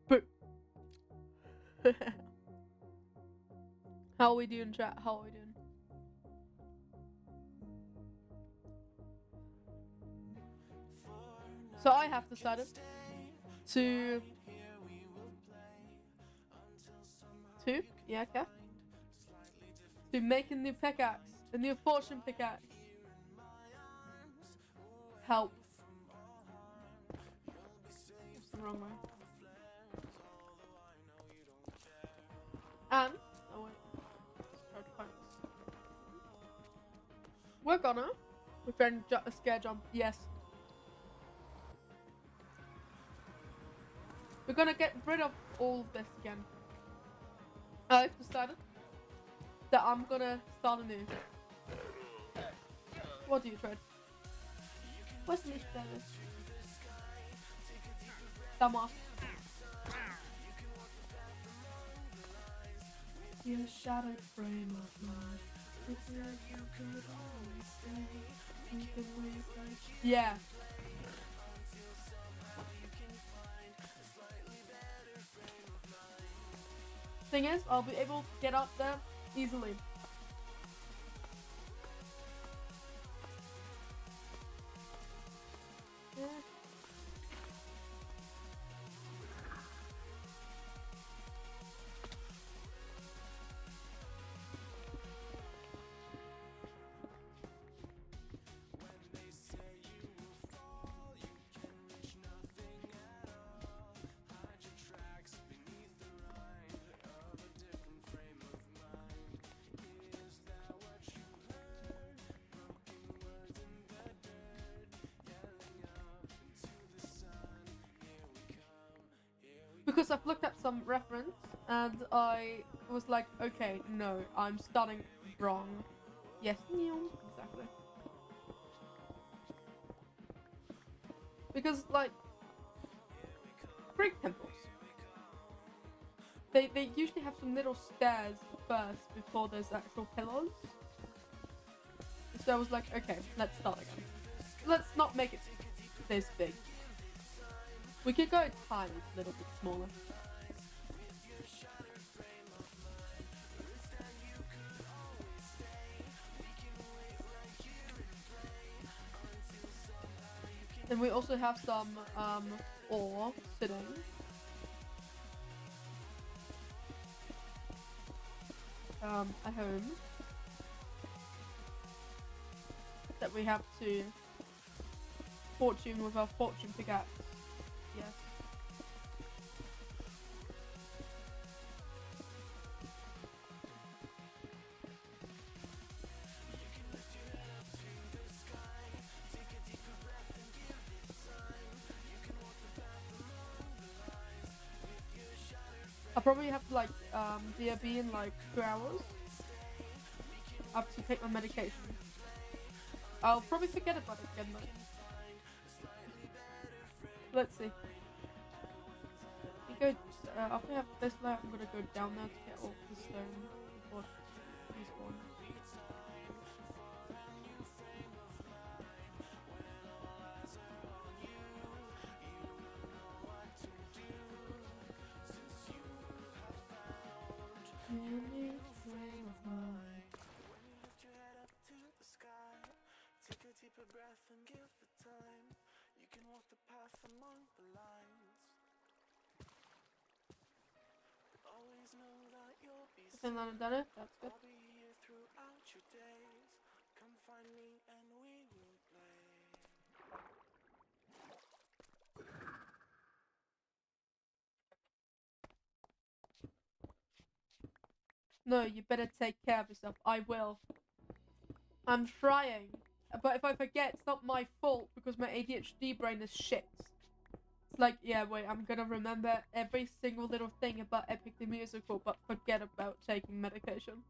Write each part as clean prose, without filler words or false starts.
But how are we doing, chat? How are we doing? So I have decided to to make a new pickaxe, a new fortune pickaxe. Help. That's the wrong way. And oh wait, try to find this. We're gonna scare jump. Yes. We're gonna get rid of all of this again. I've decided that I'm gonna start anew. What do you trade? Where's the Davis? Dumbass. Your shattered frame of mind. Yeah. Thing is, I'll be able to get up there easily. Yeah. Because I've looked at some reference and I was like, okay, no, I'm starting wrong. Yes, exactly. Because like Greek temples, they usually have some little stairs first before there's actual pillars. So I was like, okay, let's start again. Let's not make it this big. We could go a tiny little bit smaller. Then we also have some ore sitting. At home. That we have to fortune with our fortune pickaxe. Yes. I'll probably have to like DRB in like 2 hours. I have to take my medication. I'll probably forget about it again though. Let's see. Go, after I have this layer, I'm gonna go down there to get all the stone before he spawns. And then I've done it, that's good. No, you better take care of yourself. I will. I'm trying. But if I forget, it's not my fault because my ADHD brain is shit. It's like, yeah, wait, I'm gonna remember every single little thing about Epic the Musical, but forget about taking medication.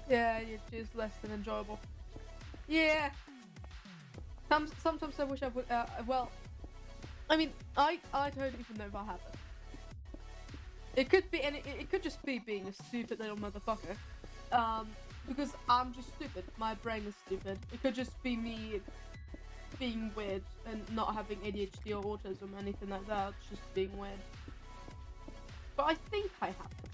Yeah, it's just less than enjoyable. Yeah. Sometimes I wish I would. Well, I mean, I don't even know if I have it. It could be, and it could just be being a stupid little motherfucker. Because I'm just stupid. My brain is stupid. It could just be me being weird and not having ADHD or autism or anything like that. Just being weird. But I think I have it.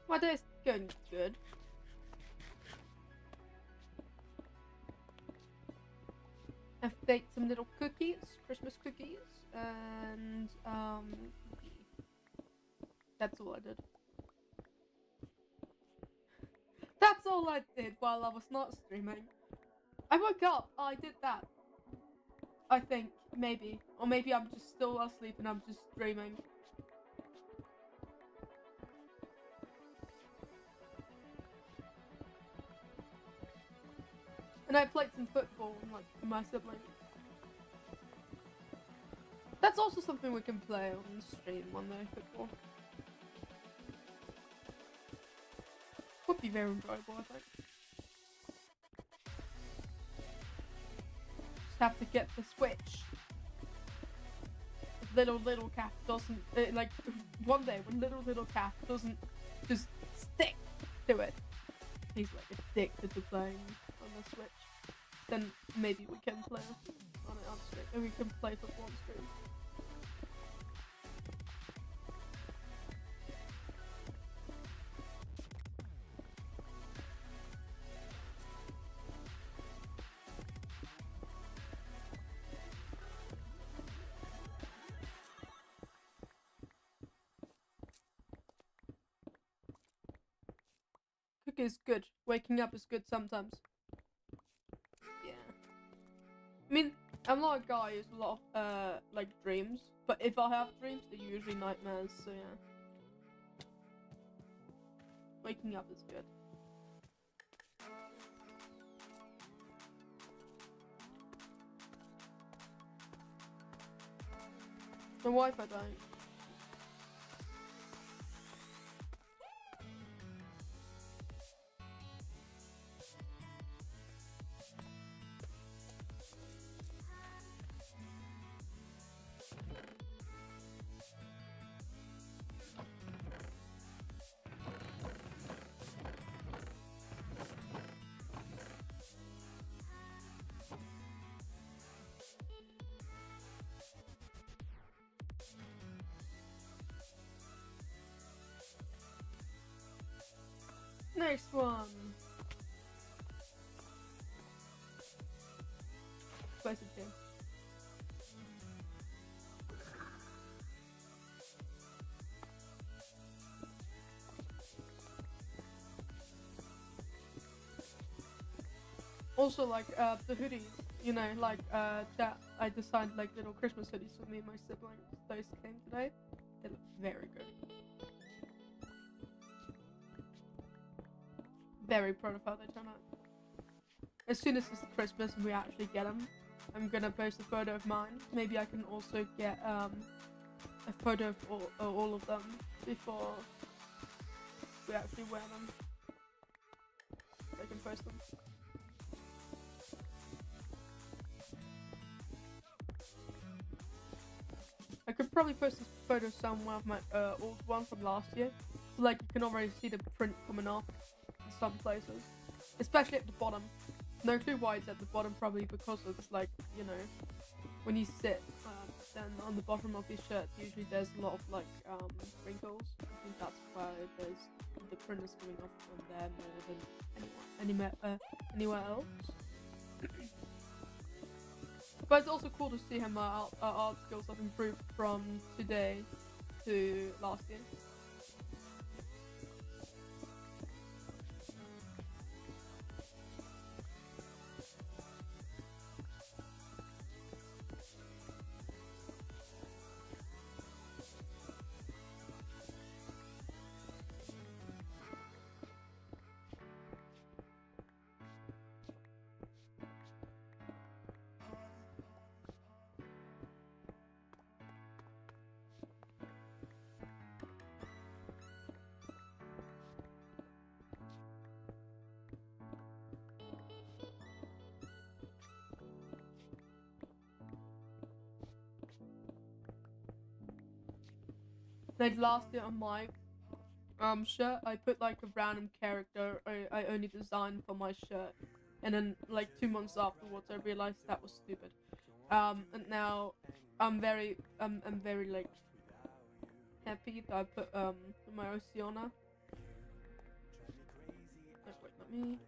My day's going good. I've baked some little cookies, Christmas cookies, and that's all I did. That's all I did while I was not streaming. I woke up, I did that. I think, maybe. Or maybe I'm just still asleep and I'm just dreaming. And I played some football like with my siblings. That's also something we can play on stream one day, football. Would be very enjoyable, I think. Just have to get the Switch. Little Cat doesn't, like, one day when little Cat doesn't just stick to it. He's like addicted to playing on the Switch. Then maybe we can play on it on stream. And we can play football on stream. Cooking is good. Waking up is good sometimes. Yeah. I mean, I'm not a guy who's a lot of, like, dreams. But if I have dreams, they're usually nightmares, so yeah. Waking up is good. The Wi-Fi dying. Next one. Spicy too. Also, like, the hoodies, you know, like, that I designed, like, little Christmas hoodies for me and my siblings. Those came today. They look very good. Very proud of how they turn out. As soon as it's Christmas and we actually get them, I'm gonna post a photo of mine. Maybe I can also get, a photo of all of them before we actually wear them. So I can post them. I could probably post this photo somewhere of my old one from last year. Like, you can already see the print coming off in some places. Especially at the bottom. No clue why it's at the bottom, probably because it's like, you know, when you sit, then on the bottom of your shirt, usually there's a lot of, like, wrinkles. I think that's why the print is coming off on there more than anywhere else. But it's also cool to see how my art skills have improved from today to last year. Like last year on my shirt, I put like a random character I only designed for my shirt, and then like 2 months afterwards I realized that was stupid. And now I'm very like happy that I put my Oceana. Oh, wait, let me.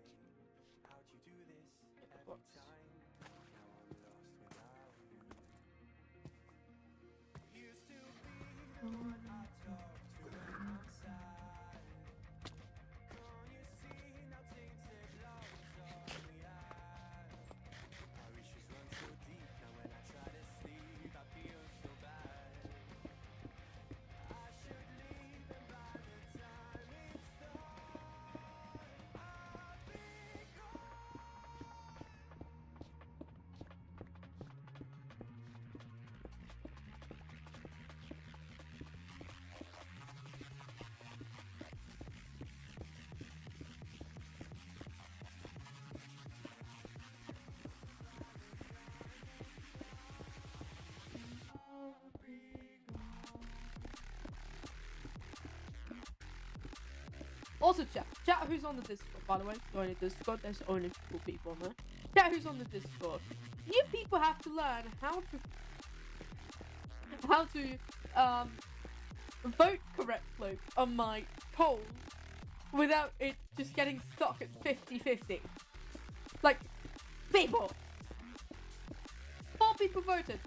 Also, chat who's on the Discord, by the way. Join the Discord, there's only 2 people on there. Chat who's on the Discord. You people have to learn how to vote correctly on my polls without it just getting stuck at 50-50. Like, people! 4 people voted.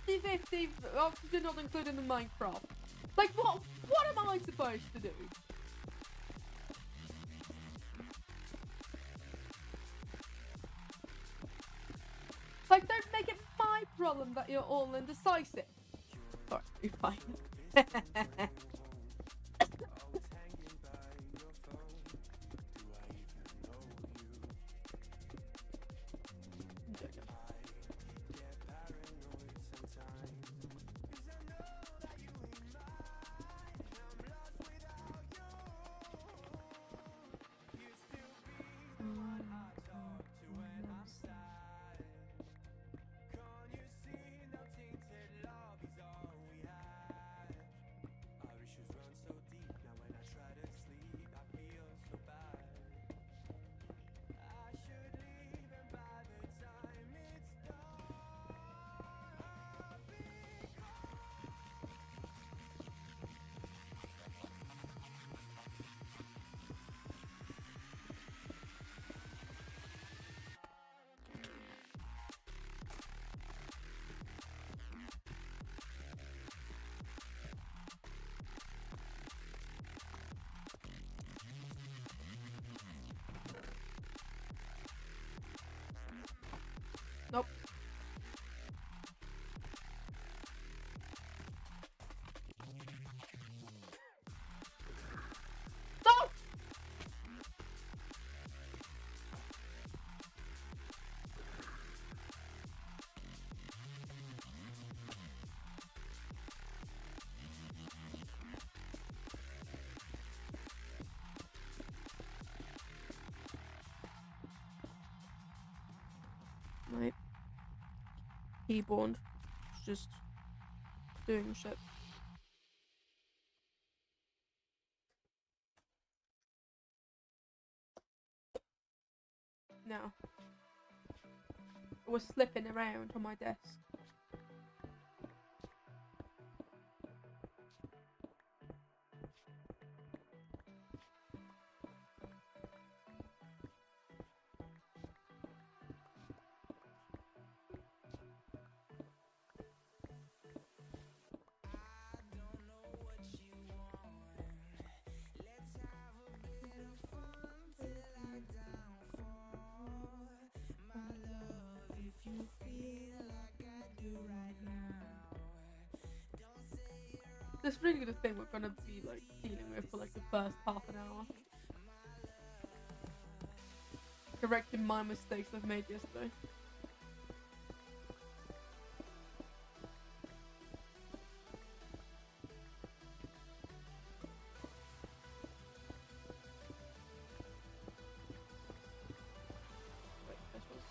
50-50, obviously not included in Minecraft. Like, what am I supposed to do? Like, don't make it my problem that you're all indecisive. Alright, you're fine. keyboard. Just doing shit. No. It was slipping around on my desk. This is really the thing we're gonna be like dealing with for like the first half an hour. Correcting my mistakes I've made yesterday. Wait, this was...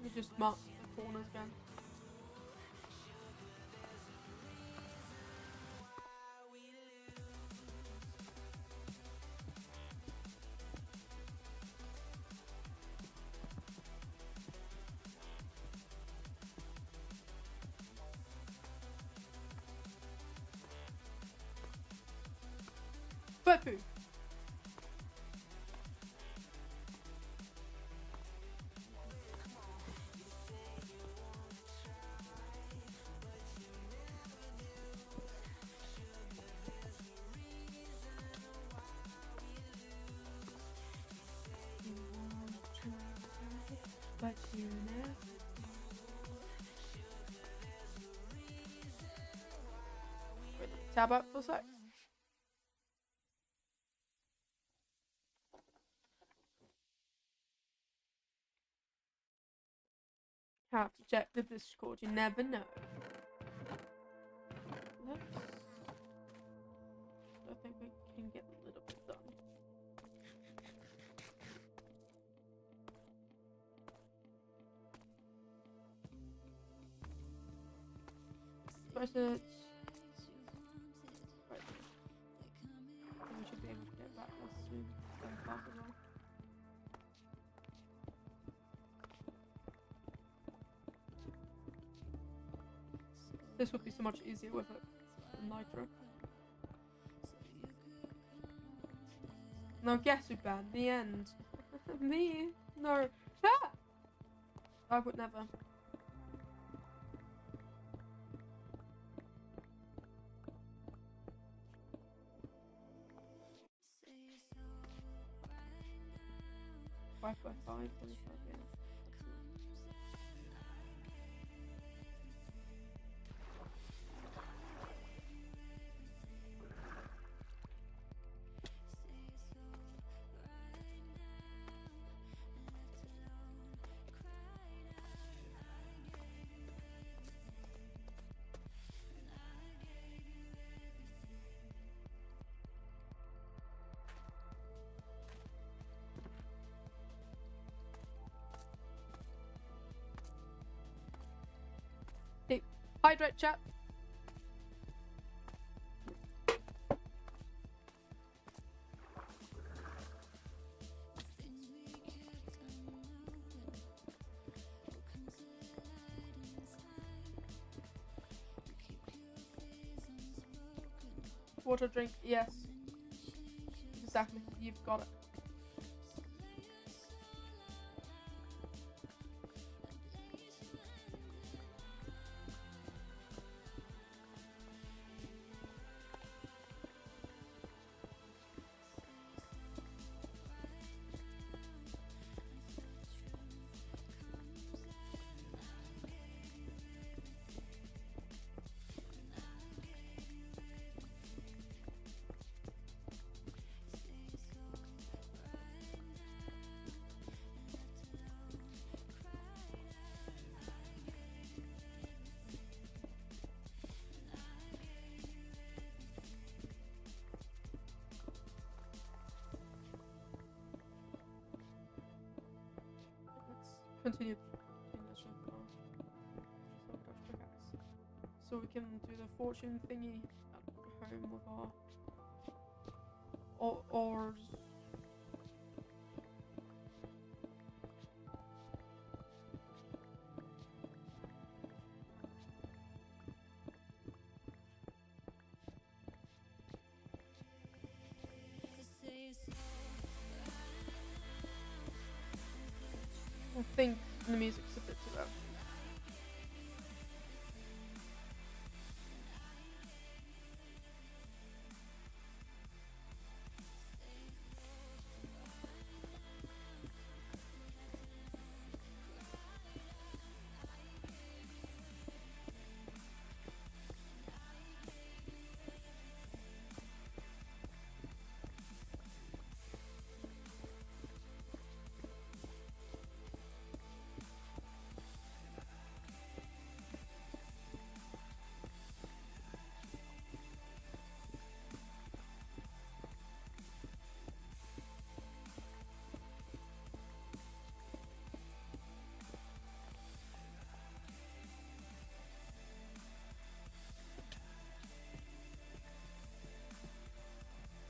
We just mark the corners again. Boo! But you never. Wait, tab up for a sec. Have to check the Discord, you never know. I think we can get a little bit done. Suppose it's right there. And we should be able to get back as soon as possible. This would be so much easier with a nitro. Now guess who banned the end? Me? No. Ah! I would never. Five by five. Hydrate, chat. Water drink, yes. Exactly, you've got it. Continue this so we can do the fortune thingy at home with our oars. I think the music's a bit too loud.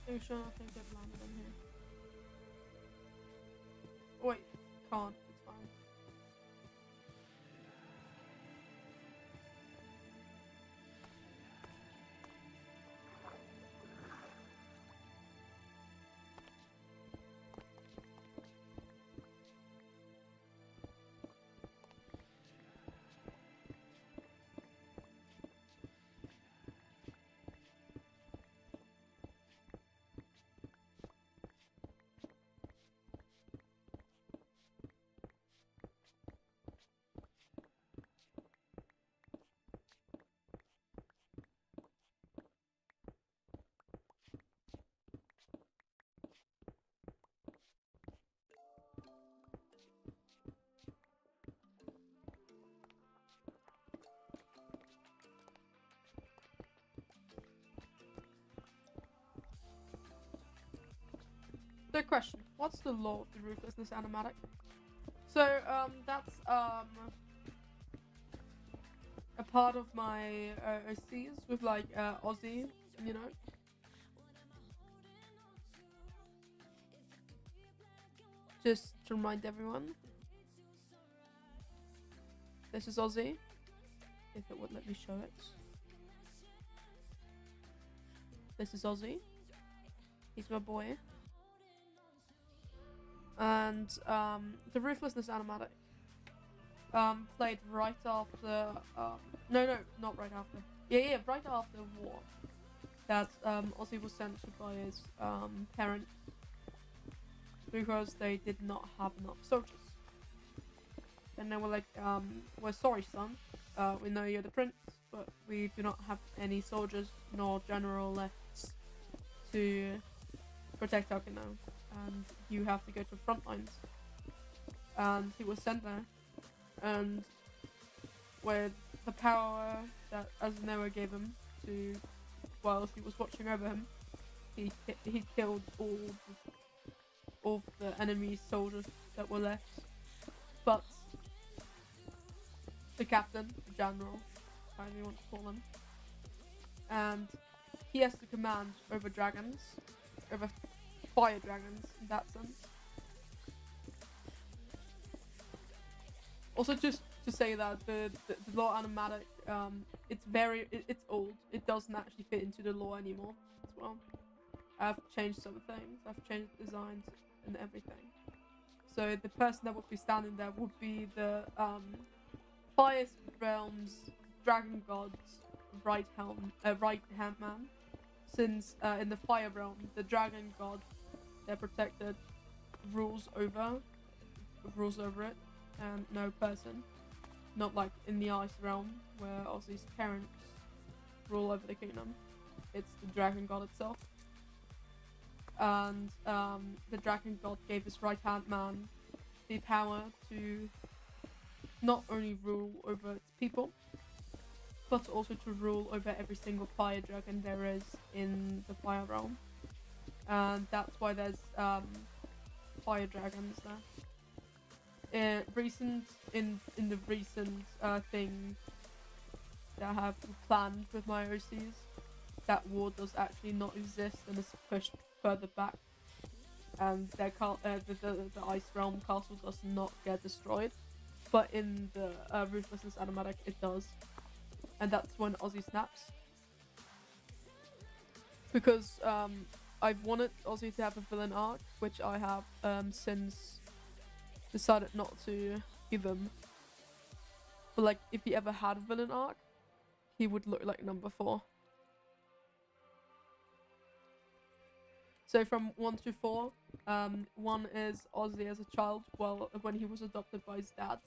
Are you sure nothing good landed on here? Wait, can't. It's fine. So question, what's the law of the ruthlessness animatic? So, that's, a part of my, OCs with, like, Aussie, you know? Just to remind everyone. This is Aussie. If it would let me show it. This is Aussie. He's my boy. And the Ruthlessness animatic played right after no, not right after. Yeah, right after the war. That Ozzy was sent to by his parents because they did not have enough soldiers. And they were like, we're sorry, son. We know you're the prince, but we do not have any soldiers nor general left to protect Takano. And you have to go to the front lines. And he was sent there. And with the power that Azunawa gave him to, while he was watching over him, he killed all the enemy soldiers that were left. But the captain, the general, however you want to call them. And he has the command over dragons, over fire dragons in that sense. Also, just to say that the lore animatic, it's old. It doesn't actually fit into the lore anymore as well. I've changed some things. I've changed designs and everything. So the person that would be standing there would be the Fire Realm's Dragon God's right hand man. Since in the Fire Realm, the Dragon God, they're protected, rules over it, and no person. Not like in the Ice Realm, where Ozzy's parents rule over the kingdom. It's the Dragon God itself. And the Dragon God gave his right hand man the power to not only rule over its people, but also to rule over every single fire dragon there is in the Fire Realm. And that's why there's fire dragons there. In the recent thing that I have planned with my OCs, that war does actually not exist and is pushed further back. And the Ice Realm castle does not get destroyed, but in the Ruthlessness animatic it does, and that's when Ozzy snaps. Because I've wanted Ozzy to have a villain arc, which I have since decided not to give him. But like, if he ever had a villain arc, he would look like number 4. So from 1 to 4, 1 is Ozzy as a child, well, when he was adopted by his dad,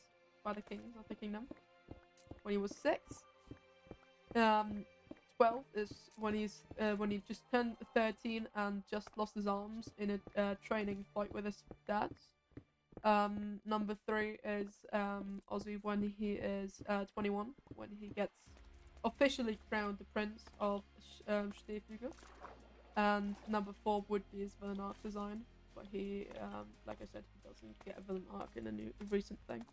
by the kings of the kingdom, when he was 6. 12 is when he just turned 13 and just lost his arms in a training fight with his dad. Number 3 is Ozzy when he is 21, when he gets officially crowned the Prince of Stefugel. And number 4 would be his villain arc design, but he, like I said, he doesn't get a villain arc in a recent thing.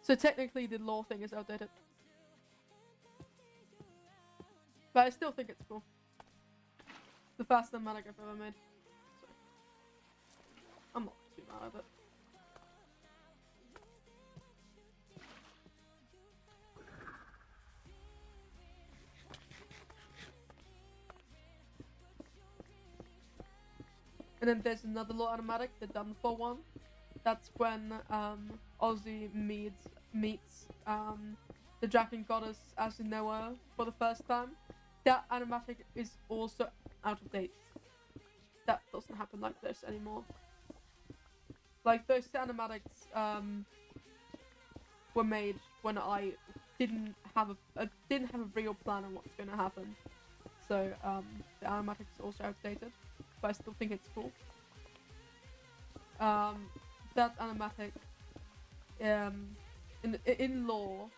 So technically the lore thing is outdated. But I still think it's cool. It's the fastest animatic I've ever made. So I'm not too mad at it. And then there's another lore animatic, the done for one. That's when Ozzy meets the Dragon Goddess as you know her for the first time. That animatic is also out of date. That doesn't happen like this anymore. Like, those animatics were made when I didn't have a real plan on what's going to happen. So the animatic is also outdated, but I still think it's cool. That animatic, in lore,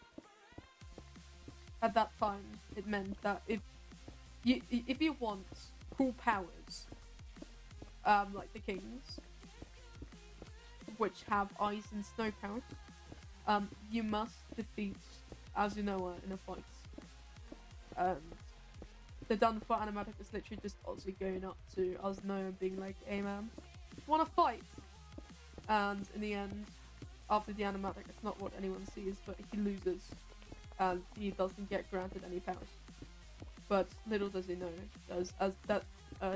at that time, it meant that if you want cool powers, like the kings, which have ice and snow powers, you must defeat Azunoa in a fight. The done for animatic is literally just Ozzy going up to Azunoa and being like, "Hey man, wanna fight?" And in the end, after the animatic, it's not what anyone sees, but he loses, and he doesn't get granted any powers. But little does he know, as that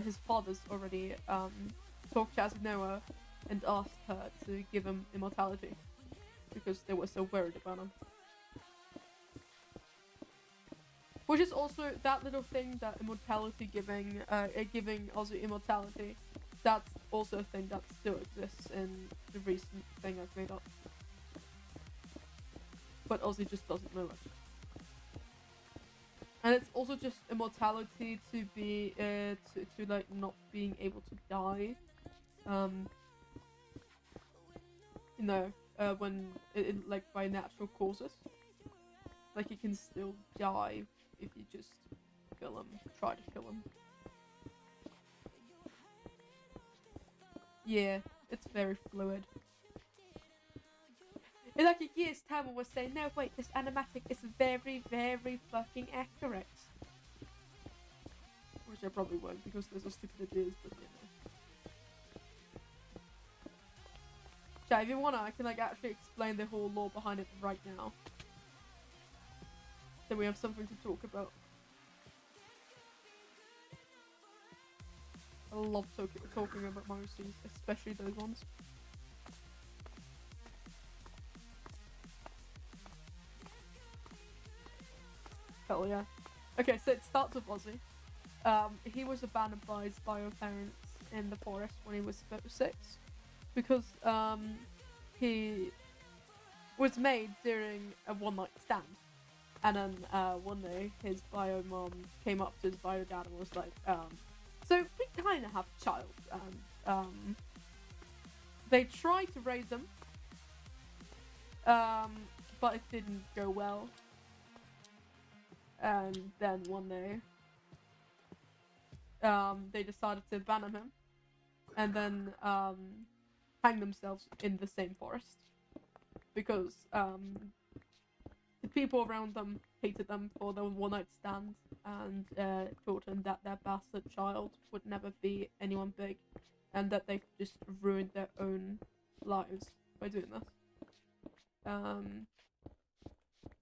his father's already talked to Azunoa and asked her to give him immortality, because they were so worried about him. Which is also that little thing, that immortality giving Ozzy immortality. That's also a thing that still exists in the recent thing I've made up. But Ozzy just doesn't know it. And it's also just immortality to be to like not being able to die. You know, when like by natural causes. Like, he can still die if you just kill him, try to kill him. Yeah, it's very fluid. In like a year's time, we'll say, no, wait, this animatic is very, very fucking accurate. Which I probably won't, because there's a stupid ideas, but you know. Yeah, if you wanna, I can like actually explain the whole lore behind it right now. Then we have something to talk about. I love talking about monsters, especially those ones. Hell yeah. Okay, so it starts with Ozzy. He was abandoned by his bio parents in the forest when he was 6 because he was made during a one-night stand. And then one day his bio mom came up to his bio dad and was like, so we kind of have a child, and they tried to raise him, but it didn't go well. And then one day, they decided to abandon him, and then hang themselves in the same forest because the people around them hated them for their one-night stand and taught them that their bastard child would never be anyone big, and that they just ruined their own lives by doing this.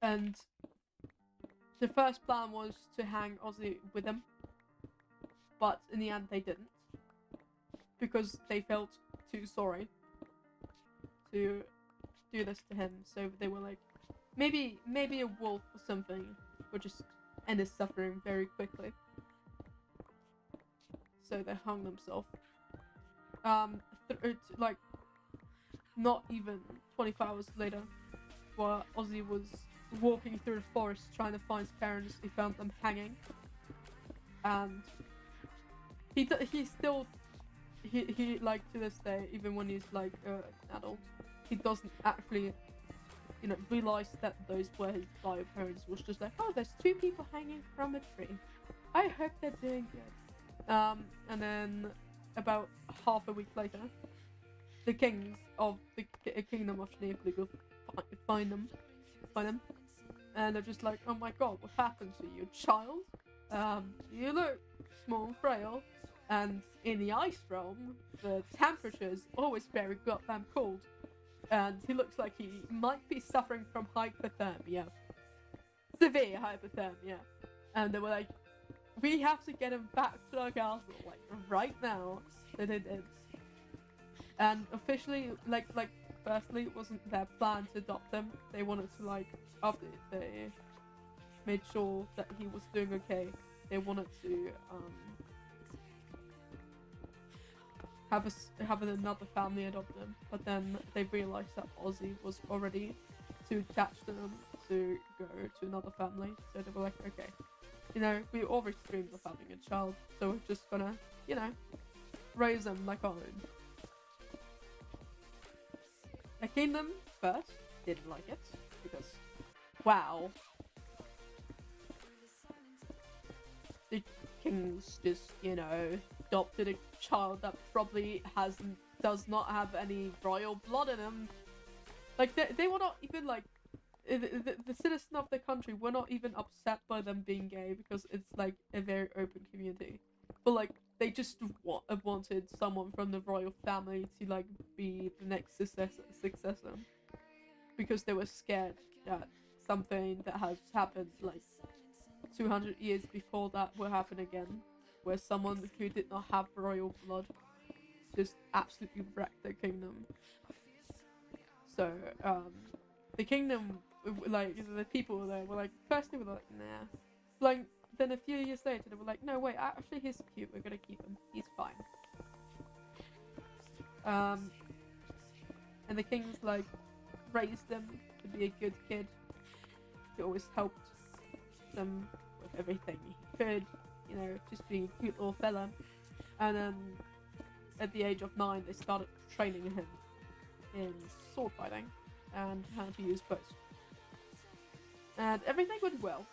And the first plan was to hang Ozzy with them, but in the end they didn't, because they felt too sorry to do this to him. So they were like, maybe a wolf or something would just end his suffering very quickly. So they hung themselves. Like, not even 24 hours later, while Ozzy was walking through the forest trying to find his parents, he found them hanging. And he like to this day, even when he's like an adult, he doesn't actually, you know, realize that those were his bio parents. Was just like, oh, there's 2 people hanging from a tree. I hope they're doing good. And then about half a week later, the kings of the kingdom of Schneefly go find them, and they're just like, oh my god, what happened to you, child? You look small and frail, and in the ice realm, the temperature is always very goddamn cold, and he looks like he might be suffering from hypothermia. Severe hypothermia. And they were like, we have to get him back to our castle, like, right now. So they did. And officially, like, firstly, it wasn't their plan to adopt him. They wanted to, like, after they made sure that he was doing okay, they wanted to, have another family adopt him. But then they realized that Ozzy was already too attached to them to go to another family. So they were like, okay, you know, we always dreamed of having a child, so we're just gonna, you know, raise them like our own. The kingdom first didn't like it because, wow, the kings just, you know, adopted a child that probably does not have any royal blood in him. Like, they were not even like, the citizens of the country were not even upset by them being gay because it's like a very open community. But like, they just wanted someone from the royal family to like be the next successor, because they were scared that something that has happened like 200 years before that will happen again, where someone who did not have royal blood just absolutely wrecked their kingdom. So the kingdom, like, the people there were like, first they were like, nah. Like, then a few years later they were like, no wait, actually he's cute, we're gonna keep him, he's fine. And the kings like raised him to be a good kid. He always helped them with everything he could, you know, just being a cute little fella. And then at the age of 9 they started training him in sword fighting and how to use bows. And everything went well.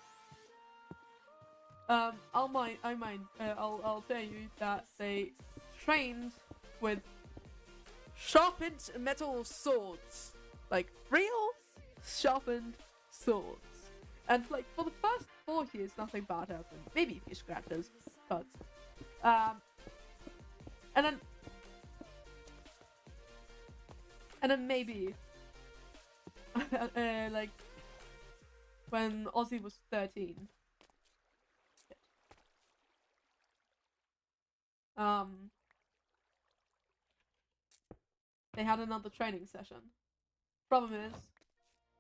I'll tell you that they trained with sharpened metal swords like real sharpened swords. And like for the first 4 years, nothing bad happened. Maybe a few scratches, but and then maybe like when Ozzy was 13. They had another training session. Problem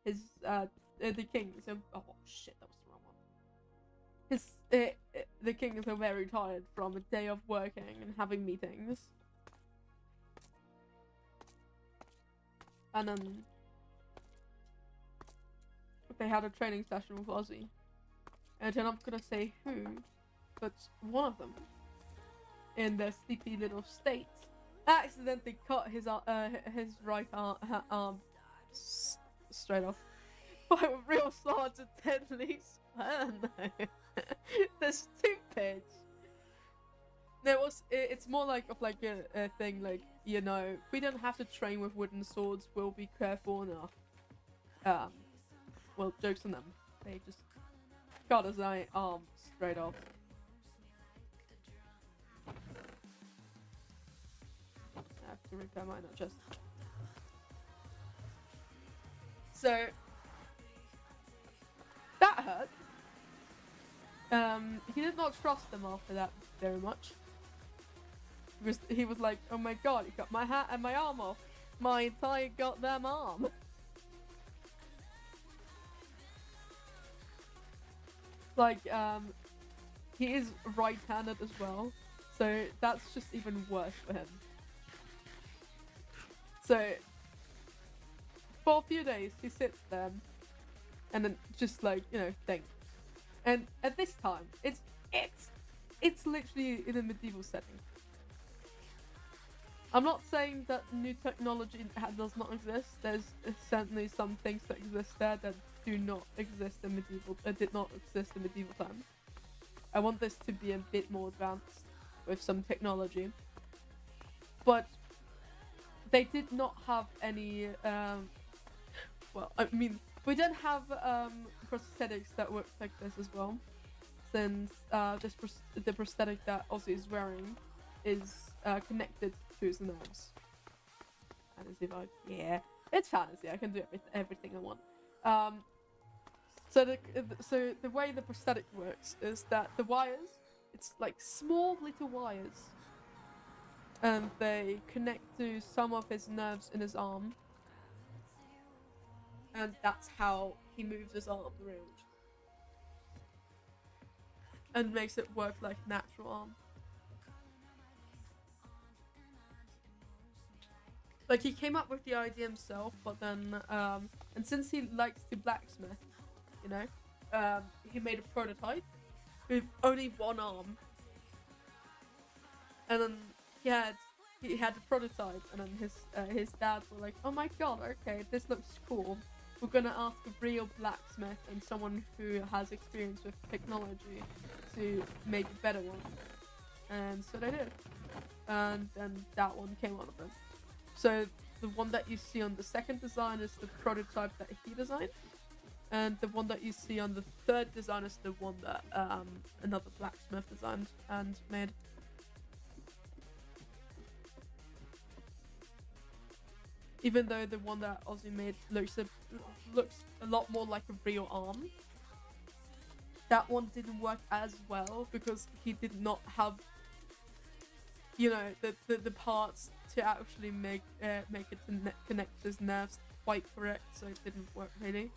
is, the king is oh shit, that was the wrong one. The king is so very tired from a day of working and having meetings. And then they had a training session with Ozzy. And I'm not gonna say who, but one of them, in their sleepy little state, accidentally cut his right arm straight off by a real sword to deadly spur. They're stupid. It's more like a thing like, you know, we don't have to train with wooden swords, we'll be careful enough. Well, jokes on them. They just cut his arm straight off. I have to repair mine, not just. So that hurt. He did not trust them after that very much. He was like, oh my god, he cut my hat and my arm off. My entire goddamn arm. Like, he is right-handed as well. So that's just even worse for him. So for a few days, he sits there and then just like, you know, thinks. And at this time, it's literally in a medieval setting. I'm not saying that new technology does not exist. There's certainly some things that exist there that do not exist in did not exist in medieval times. I want this to be a bit more advanced with some technology, but they did not have any. Well, I mean, we don't have prosthetics that work like this as well, since the prosthetic that Ozzy is wearing is connected to his nerves. Fantasy vibe, yeah, it's fantasy. I can do everything I want. So the way the prosthetic works is that the wires, it's like small little wires, and they connect to some of his nerves in his arm. And that's how he moves his arm around. And makes it work like a natural arm. Like, he came up with the idea himself, but then, and since he likes to blacksmith, you know, he made a prototype with only one arm. And then he had the prototype, and then his dads were like, oh my god, okay, this looks cool. We're gonna ask a real blacksmith and someone who has experience with technology to make a better one. And so they did. And then that one came out of it. So the one that you see on the second design is the prototype that he designed. And the one that you see on the third design is the one that another blacksmith designed and made. Even though the one that Ozzy made looks a lot more like a real arm, that one didn't work as well because he did not have, you know, the parts to actually make it to connect his nerves quite correct, so it didn't work really.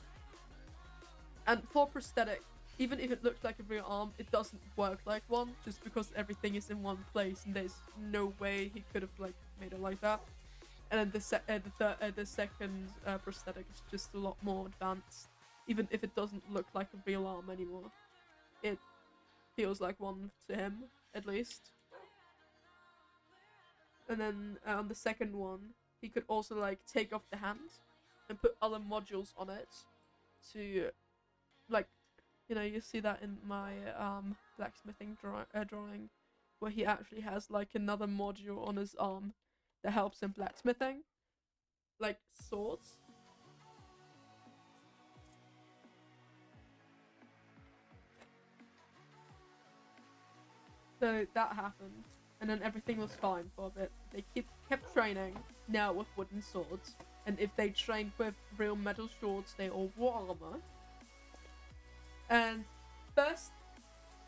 And for prosthetic, even if it looks like a real arm, it doesn't work like one, just because everything is in one place and there's no way he could have like made it like that. And then the second prosthetic is just a lot more advanced. Even if it doesn't look like a real arm anymore, it feels like one to him, at least. And then on the second one, he could also like take off the hand and put other modules on it to, like, you know, you see that in my blacksmithing drawing, where he actually has like another module on his arm that helps him blacksmithing, like swords. So that happened, and then everything was fine for a bit. They kept training, now with wooden swords. And if they trained with real metal swords, they all wore armor. And first,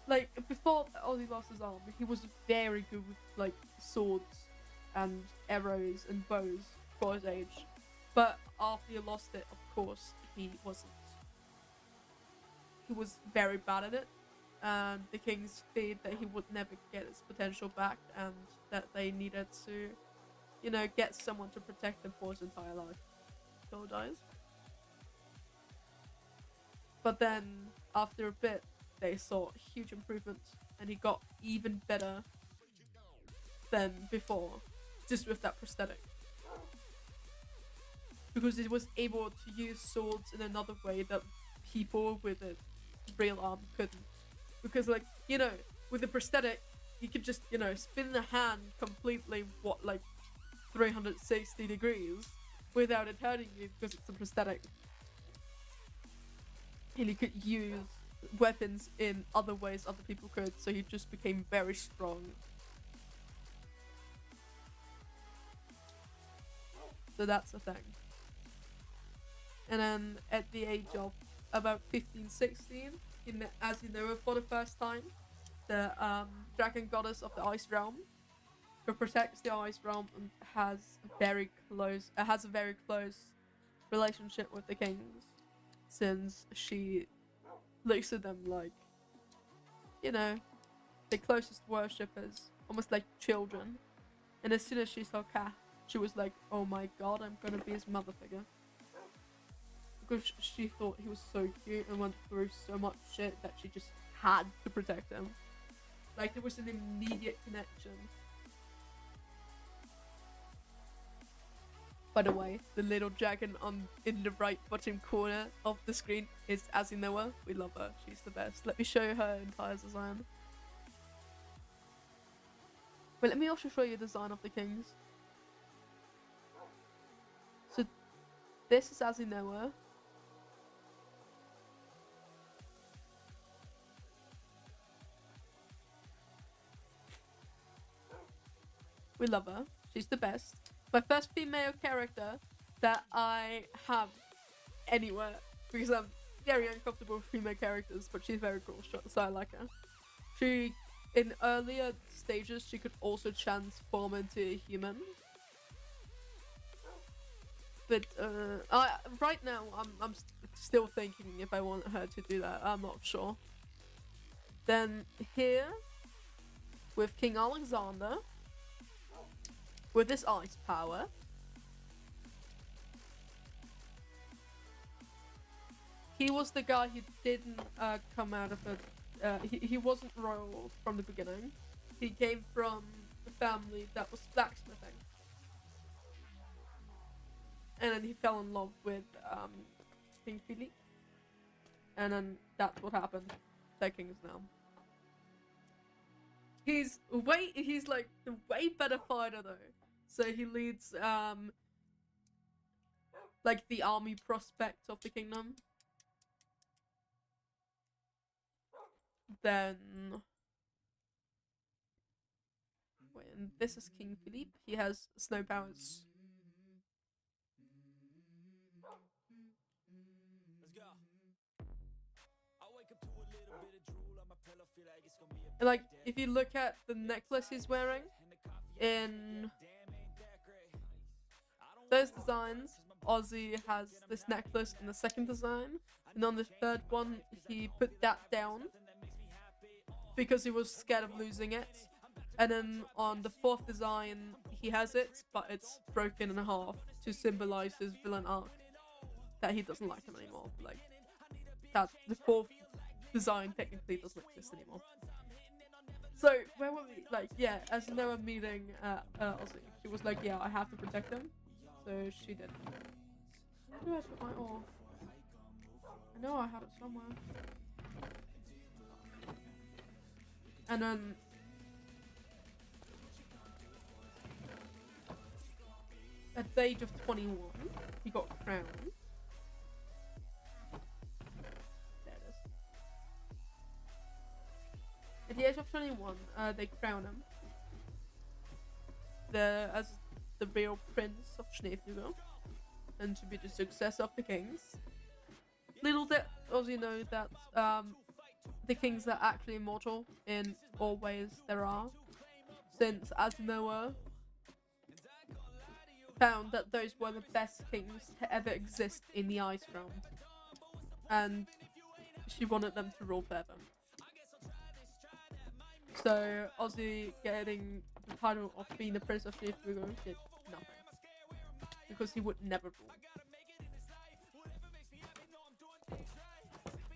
like, before Ozzy lost his arm, he was very good with, like, swords and arrows and bows for his age. But after he lost it, of course, he wasn't. He was very bad at it. And the kings feared that he would never get his potential back, and that they needed to, you know, get someone to protect him for his entire life. So dies. But then, after a bit, they saw huge improvements, and he got even better than before, just with that prosthetic. Because he was able to use swords in another way that people with a real arm couldn't. Because, like, you know, with a prosthetic, you could just, you know, spin the hand completely, 360 degrees without it hurting you, because it's a prosthetic. And he could use weapons in other ways other people could, so he just became very strong. So that's the thing. And then at the age of about 15, 16, he met Azinoa for the first time, the dragon goddess of the ice realm, who protects the ice realm and has a very close relationship with the kings, since she looks at them like, you know, the closest worshippers, almost like children. And as soon as she saw Ka, she was like, oh my god, I'm gonna be his mother figure. Because she thought he was so cute and went through so much shit that she just had to protect him. Like, there was an immediate connection. By the way, the little dragon in the right bottom corner of the screen is Azinoa. We love her. She's the best. Let me show you her entire design. But let me also show you the design of the kings. So this is Azinoa. We love her. She's the best. My first female character that I have anywhere, because I'm very uncomfortable with female characters, but she's very cool, so I like her. She, in earlier stages, she could also transform into a human. But right now, I'm still thinking if I want her to do that. I'm not sure. Then here, with King Alexander, with his ice power, he was the guy who didn't come out of a... he wasn't royal from the beginning. He came from a family that was blacksmithing. And then he fell in love with King Philippe. And then that's what happened. They're kings now. He's like the way better fighter though. So he leads like the army prospect of the kingdom. Then wait, and this is King Philippe. He has snow powers. And like, if you look at the necklace he's wearing in those designs, Ozzy has this necklace in the second design, and on the third one he put that down because he was scared of losing it. And then on the fourth design he has it, but it's broken in half to symbolize his villain arc, that he doesn't like him anymore. Like, that the fourth design technically doesn't exist anymore. So where were we? Like, yeah, as they were meeting Ozzy, she was like, yeah, I have to protect him. So she did. Where do I put my oar? I know I had it somewhere. And then at the age of 21, he got crowned. There it is. At the age of 21, they crown him as the real prince of Schneeflügel, and to be the successor of the kings. Little did Ozzy know that the kings are actually immortal in all ways there are, since Asinoa found that those were the best kings to ever exist in the Ice Realm, and she wanted them to rule forever. So Ozzy getting the title of being the Prince of Schneeflügel did nothing, because he would never rule.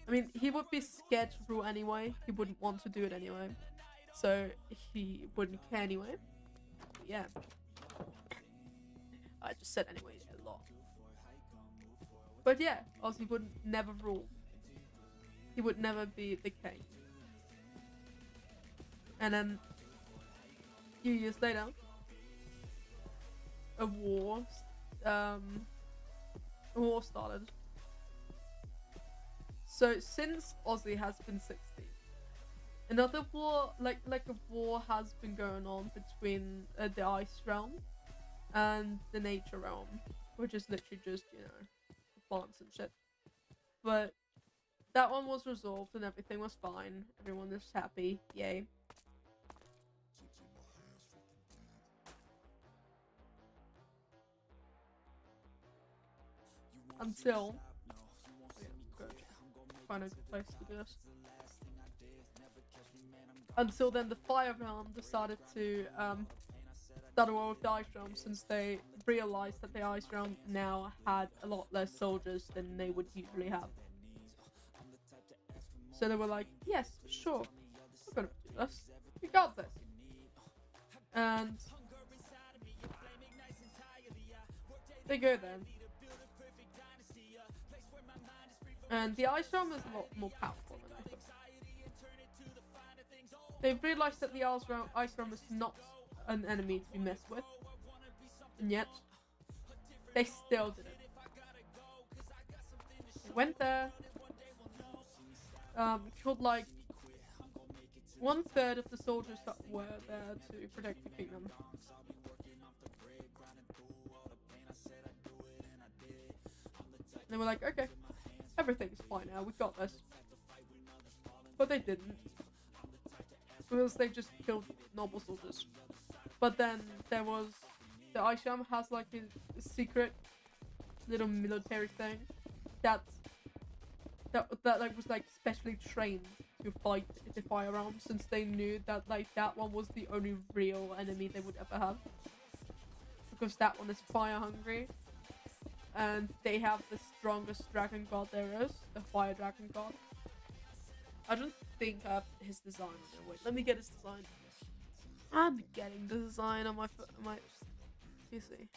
I mean, he would be scared to rule anyway. He wouldn't want to do it anyway, so he wouldn't care anyway. But yeah, I just said anyway a lot. But yeah, Ozzy would never rule. He would never be the king. And then, a few years later, a war started. So since Ozzy has been 60, another war, like a war, has been going on between the Ice Realm and the Nature Realm, which is literally just, you know, plants and shit. But that one was resolved and everything was fine. Everyone is happy. Yay. Until find a good place to do this. Until then, the Fire Realm decided to start a war with the Ice Realm, since they realized that the Ice Realm now had a lot less soldiers than they would usually have. So they were like, yes, sure, we're gonna do this. We got this. And they go there. And the Ice Realm is a lot more powerful than I thought. They've realized that the Ice Realm is not an enemy to be messed with. And yet, they still did it. They went there, killed like 1/3 of the soldiers that were there to protect the kingdom. And they were like, okay, everything's fine now, we got this. But they didn't. Because they just killed normal soldiers. But then there was... The Ice Realm has like a secret little military thing that like was like specially trained to fight the Fire Realm, since they knew that like that one was the only real enemy they would ever have. Because that one is fire hungry. And they have the strongest dragon god there is, the fire dragon god. I don't think I have his design on there. Wait, let me get his design. I'm getting the design on my PC.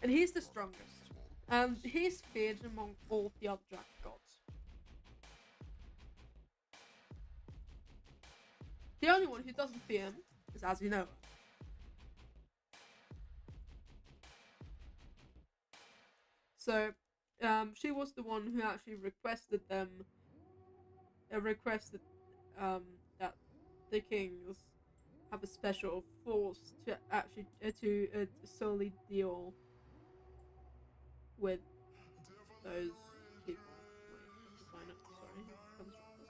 And he's the strongest. And he's feared among all the other dragon gods. The only one who doesn't fear him is Asinoa. So, she was the one who actually requested that the kings have a special force to actually solely deal with those people. Wait, sign up. Sorry, comes from the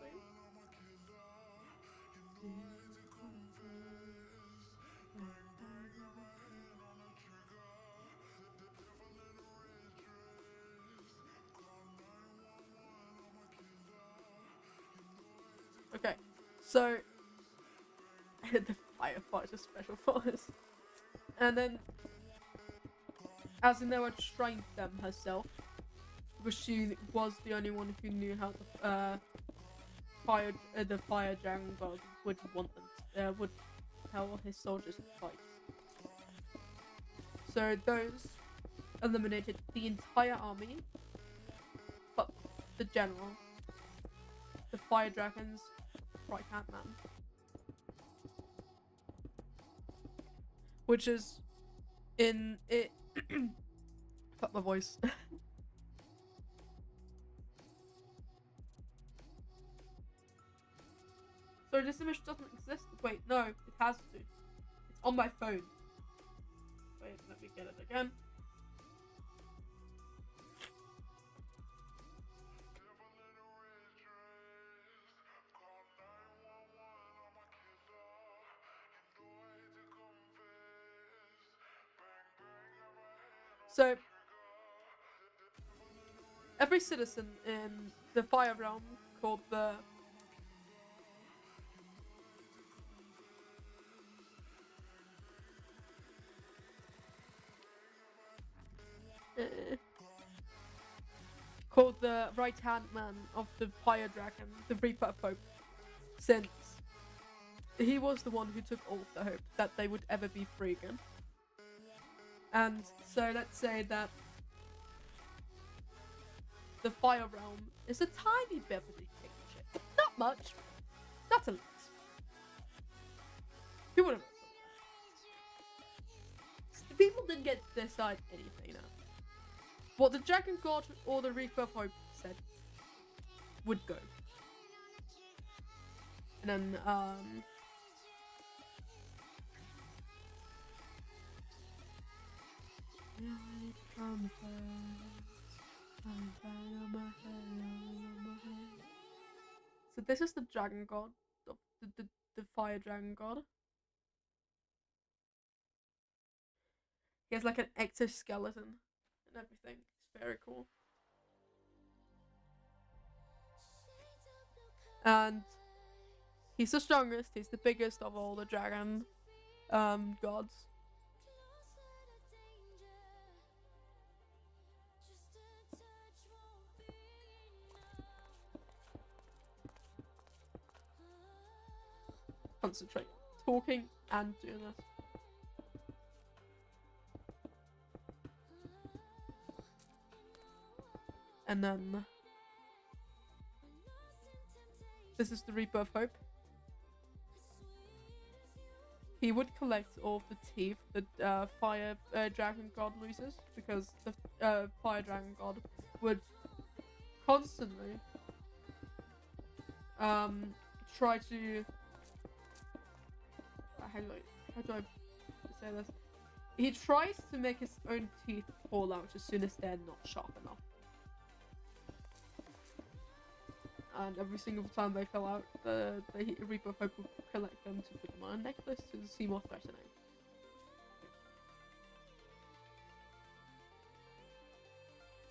Okay, so the firefighter special force, and then Asinoa trained them herself, because she was the only one who knew how the fire dragon god would want them would tell his soldiers to fight. So those eliminated the entire army, but the general, the fire dragon's right-hand man, which is in it. Fuck my voice. So this image doesn't exist. Wait, no, it has to. It's on my phone. Wait, let me get it again. So, every citizen in the Fire Realm called the right-hand man of the Fire Dragon, the Reaper of Hope, since he was the one who took all of the hope that they would ever be free again. And so let's say that the Fire Realm is a tiny bit of a dictatorship. Not much. Not a lot. People don't know. The people didn't get to decide anything now. What the Dragon God or the Reaper of Hope said would go. And then, so this is the Dragon God, the Fire Dragon God. He has like an exoskeleton and everything. It's very cool. And he's the strongest. He's the biggest of all the dragon gods. Concentrate. Talking and doing this. And then this is the Reaper of Hope. He would collect all of the teeth that Fire Dragon God loses, because the Fire Dragon God would constantly try to how do I say this? He tries to make his own teeth fall out as soon as they're not sharp enough. And every single time they fell out, the Reaper of Hope will collect them to put them on a necklace to seem more threatening.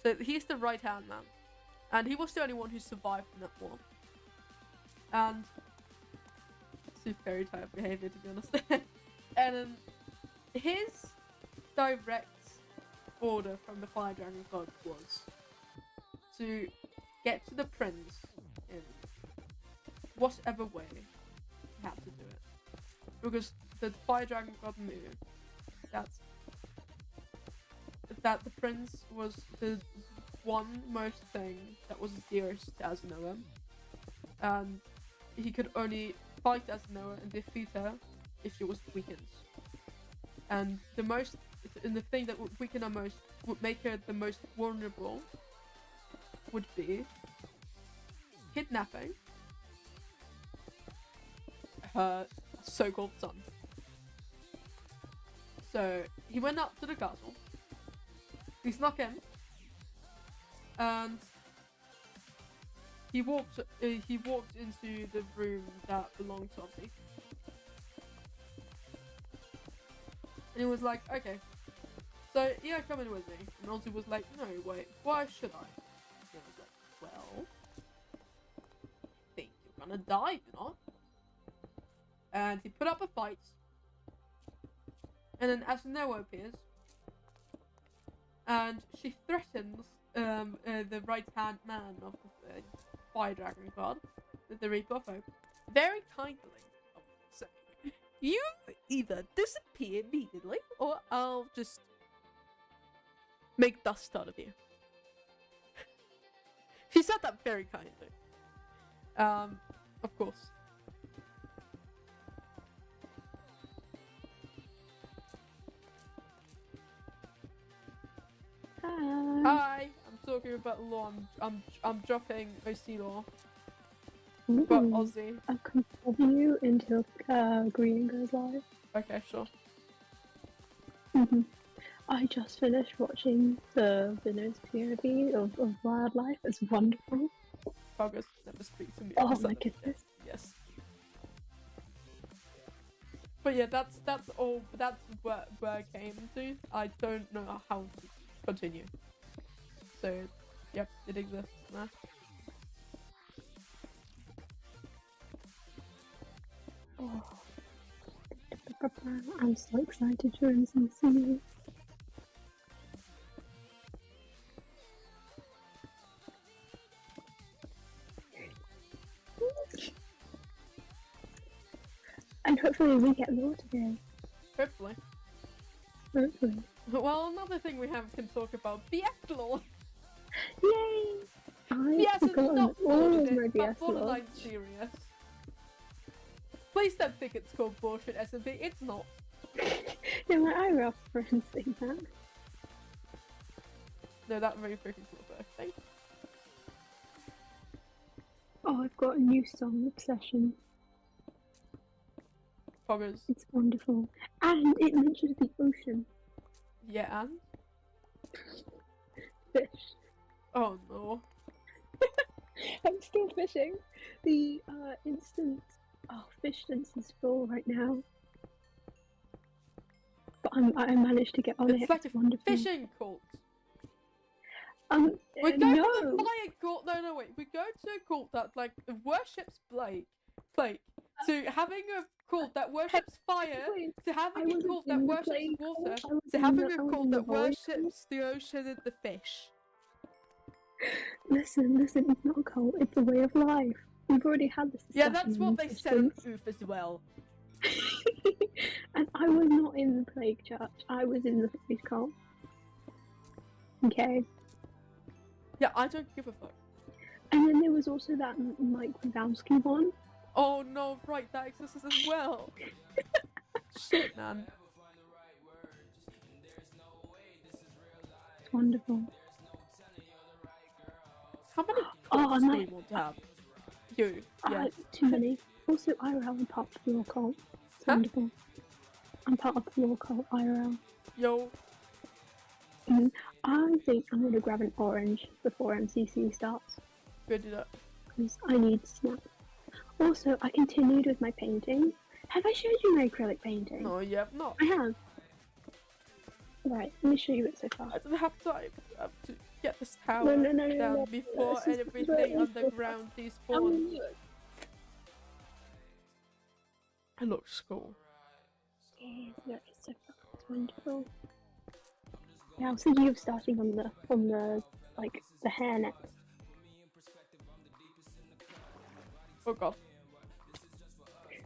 So he's the right-hand man. And he was the only one who survived in that war. And it's a fairy type behavior, to be honest. And his direct order from the Fire Dragon God was to get to the prince in whatever way he had to do it. Because the Fire Dragon God knew that the prince was the one most thing that was dearest to Azanoa. And he could only fight Azanoa and defeat her if she was weakened. And the thing that would weaken her most, would make her the most vulnerable, would be kidnapping her so-called son. So he went up to the castle. He snuck in, and he walked into the room that belonged to Ozzy. And he was like, okay, so you're coming with me. And Ozzy was like, no, wait, why should I? And I was like, well, I think you're gonna die, you know? And he put up a fight. And then Azanoa appears. And she threatens the right-hand man of the Fire Dragon God, the Reaper of Hope, very kindly, I would say. You either disappear immediately, or I'll just make dust out of you. She said that very kindly. Of course. Hi, I'm talking about law. I'm dropping OC law. But Ooh, Aussie. I'll continue until Green goes live. Okay, sure. I just finished watching the nose POV of wildlife. It's wonderful. Poggers, never speak to me. Oh my goodness. Yes. But yeah, that's all. That's where I came to. I don't know how to continue. So, yep, it exists now. Oh, I'm so excited to run some scenery. And hopefully we get more today. Hopefully. Hopefully. Well, another thing we can talk about, Biathlon. Yay! Yes, it's not bullshit, but BS borderline serious. Please don't think it's called bullshit SMP. It's not. Yeah, my eyebrow friends think that. No, that very freaking cool birthday. Oh, I've got a new song obsession. Poggers. It's wonderful. And it mentions the ocean. Yeah, and? Fish. Oh no. I'm still fishing. The fish instance is full right now. But I managed to get on it. It's like it's a wonderful. fishing cult. We We go no. for the flying cult. No, wait. We go to a cult that like worships Blake, to having a cult that worships fire, to having a cult that worships water, to having a cult that worships the ocean and the fish. Listen, it's not a cult, it's a way of life. We've already had this discussion. Yeah, that's what they said on Oof as well. And I was not in the plague church, I was in the fish cult. Okay. Yeah, I don't give a fuck. And then there was also that Mike Wazowski one. Oh no, right, that exists as well. Shit, man. It's wonderful. How many cults do we want to have? You. Yeah. Too many. Also, IRL, I'm part of your cult. It's wonderful. I'm part of your cult, IRL. Yo. I think I'm gonna grab an orange before MCC starts. Go do that. Because I need snap. Also, I continued with my painting. Have I showed you my acrylic painting? No, you have not. I have. Right, let me show you it so far. I don't have time. I have to get this tower down before everything underground despawns. It looks cool. Yeah, it's so far. It's wonderful. Yeah, I was thinking of starting on the like the hairnet. Oh god.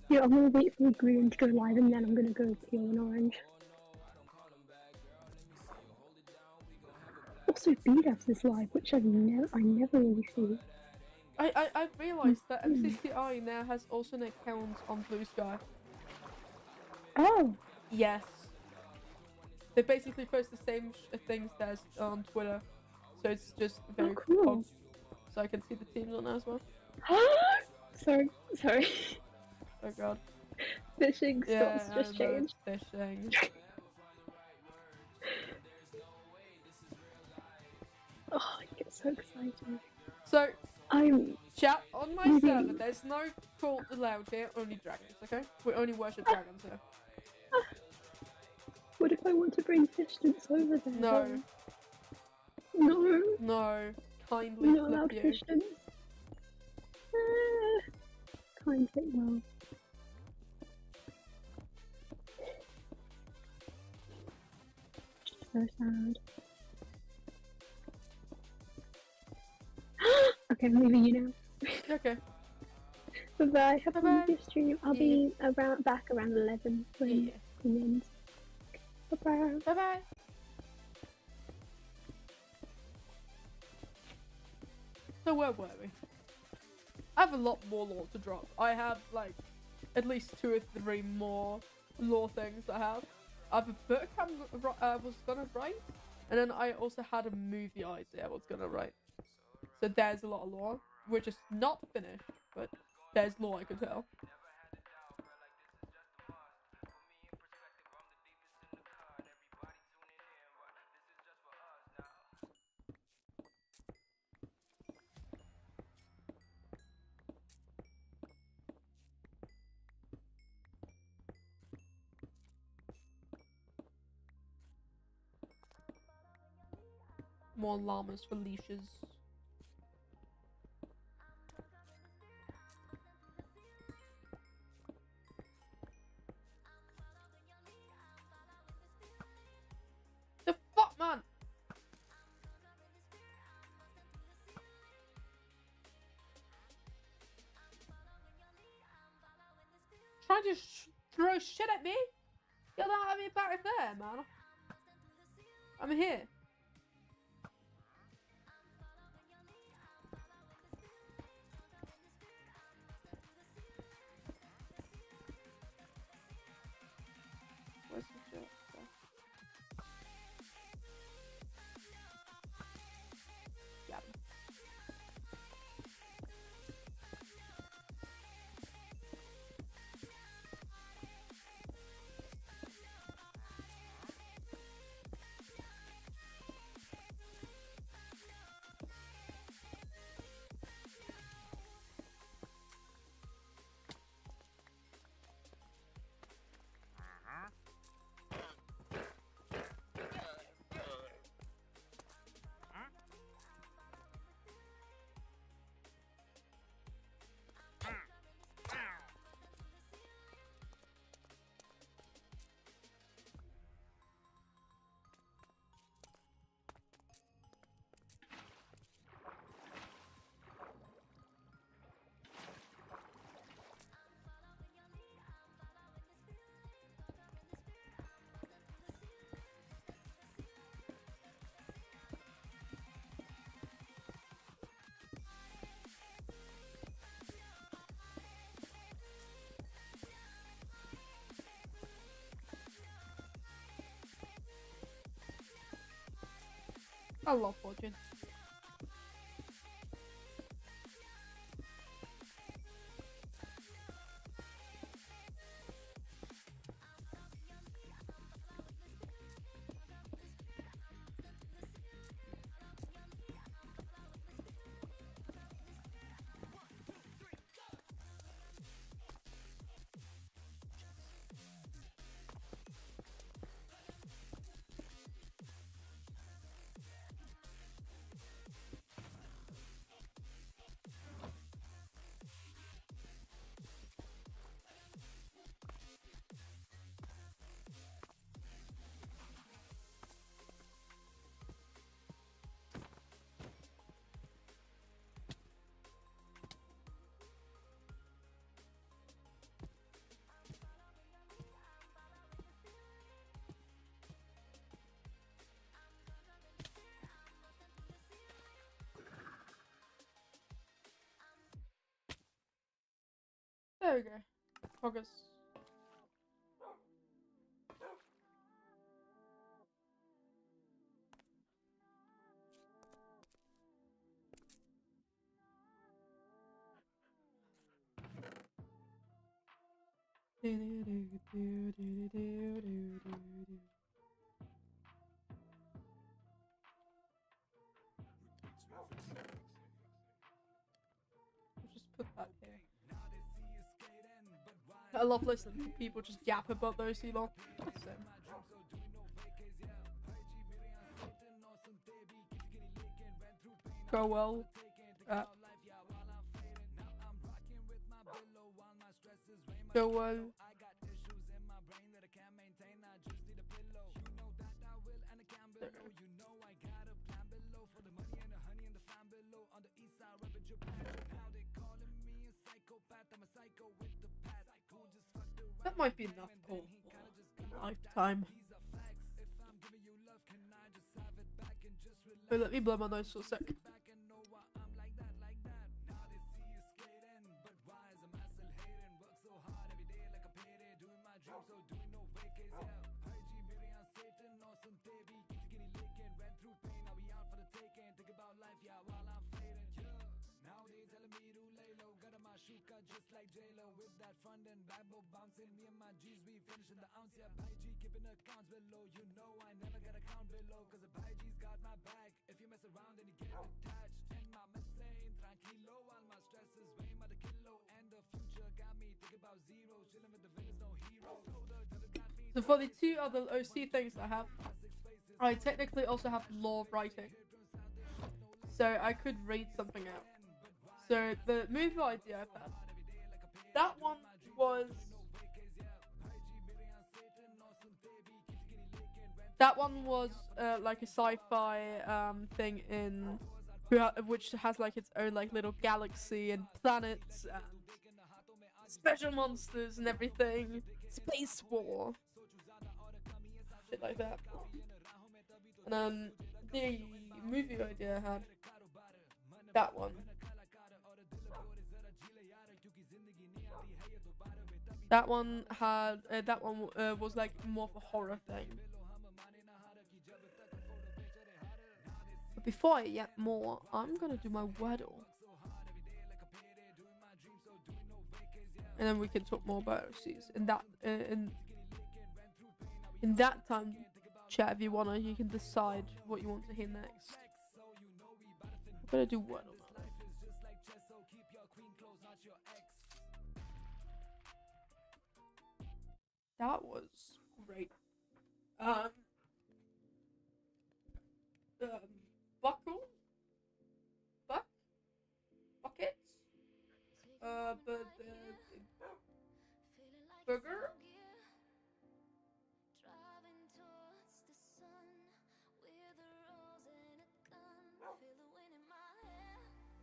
Yeah, I'm gonna wait for the green to go live and then I'm gonna go teal and orange. Also, BDEVs is live, which I never really see. I've realised that MCCI now has also an account on Blue Sky. Oh! Yes. They basically post the same things as on Twitter, so it's just very cool. So I can see the teams on there as well. Sorry. Oh god. Fishing stats just changed. Fishing. Oh, I get so excited. So, I'm... Chat, on my server, there's no cult allowed here, only dragons, okay? We only worship dragons here. What if I want to bring distance over there? No. No. No. Kindly Not flip allowed you. distance. Kindly, well. So sad. Okay, I'm leaving you now. Okay. Bye bye. Have a Bye-bye. good stream. I'll be back around 11 when it ends. Bye bye. Bye bye. So where were we? I have a lot more lore to drop. I have like at least 2 or 3 more lore things I have. I have a book I was gonna write, and then I also had a movie idea I was gonna write. So there's a lot of lore, which is not finished, but There's law, I could tell. More llamas for leashes. The fuck, man? Trying to throw shit at me? You don't have me back there, man. I'm here. Where's the shit? Got him. I love Fortune. There we go. Progress. Just put that here. I love listening to people just yap about those, you know. So. Go well. Go well. That might be enough for a lifetime. Wait, let me blow my nose for a sec. So for the 2 other OC things I have, I technically also have law writing. So I could read something out. So the movie idea I've had, that one was like a sci-fi thing in which has like its own like little galaxy and planets and special monsters and everything, space war, shit like that. And the movie idea I had, that one. That one had was like more of a horror thing. But before I get more, I'm gonna do my Wordle, and then we can talk more about OCs in that in that time. Chat if you wanna, you can decide what you want to hear next. I'm gonna do Wordle now. That was great. Buckle, bucket, burger,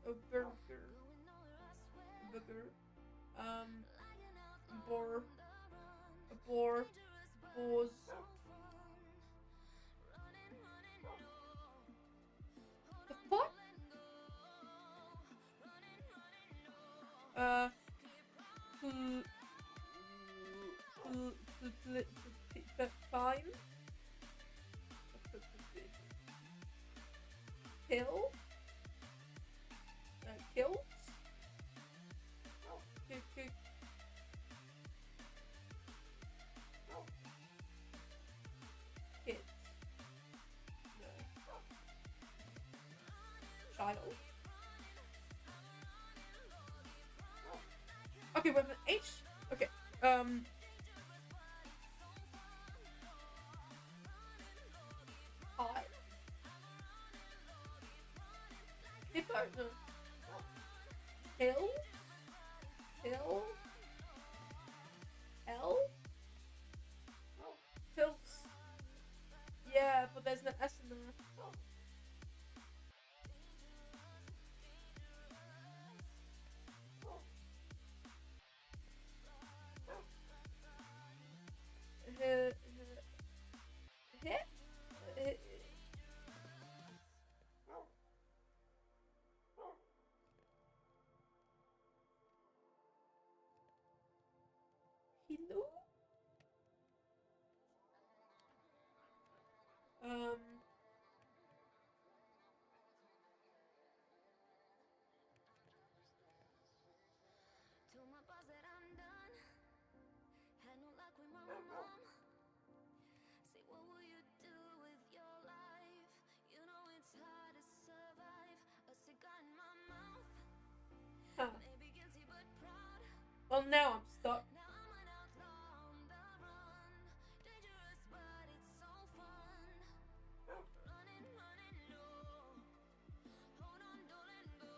a burger, bore, bores, the fuck? Fine. Kill. Kills. Kids. No. Child. Okay, with an H. Okay. I. Hippo. No. Hill. L. Hills. Yeah, but there's no S in there. Hello? Told my boss that I'm done. Had no luck with my mom. Say, what will you do with your life? You know it's hard to survive. A cigar in my mouth. Huh. Maybe guilty but proud. Well, now I'm stuck. Now I'm an outlaw on the run. Dangerous, but it's so fun. Running, no. Hold on, don't let go.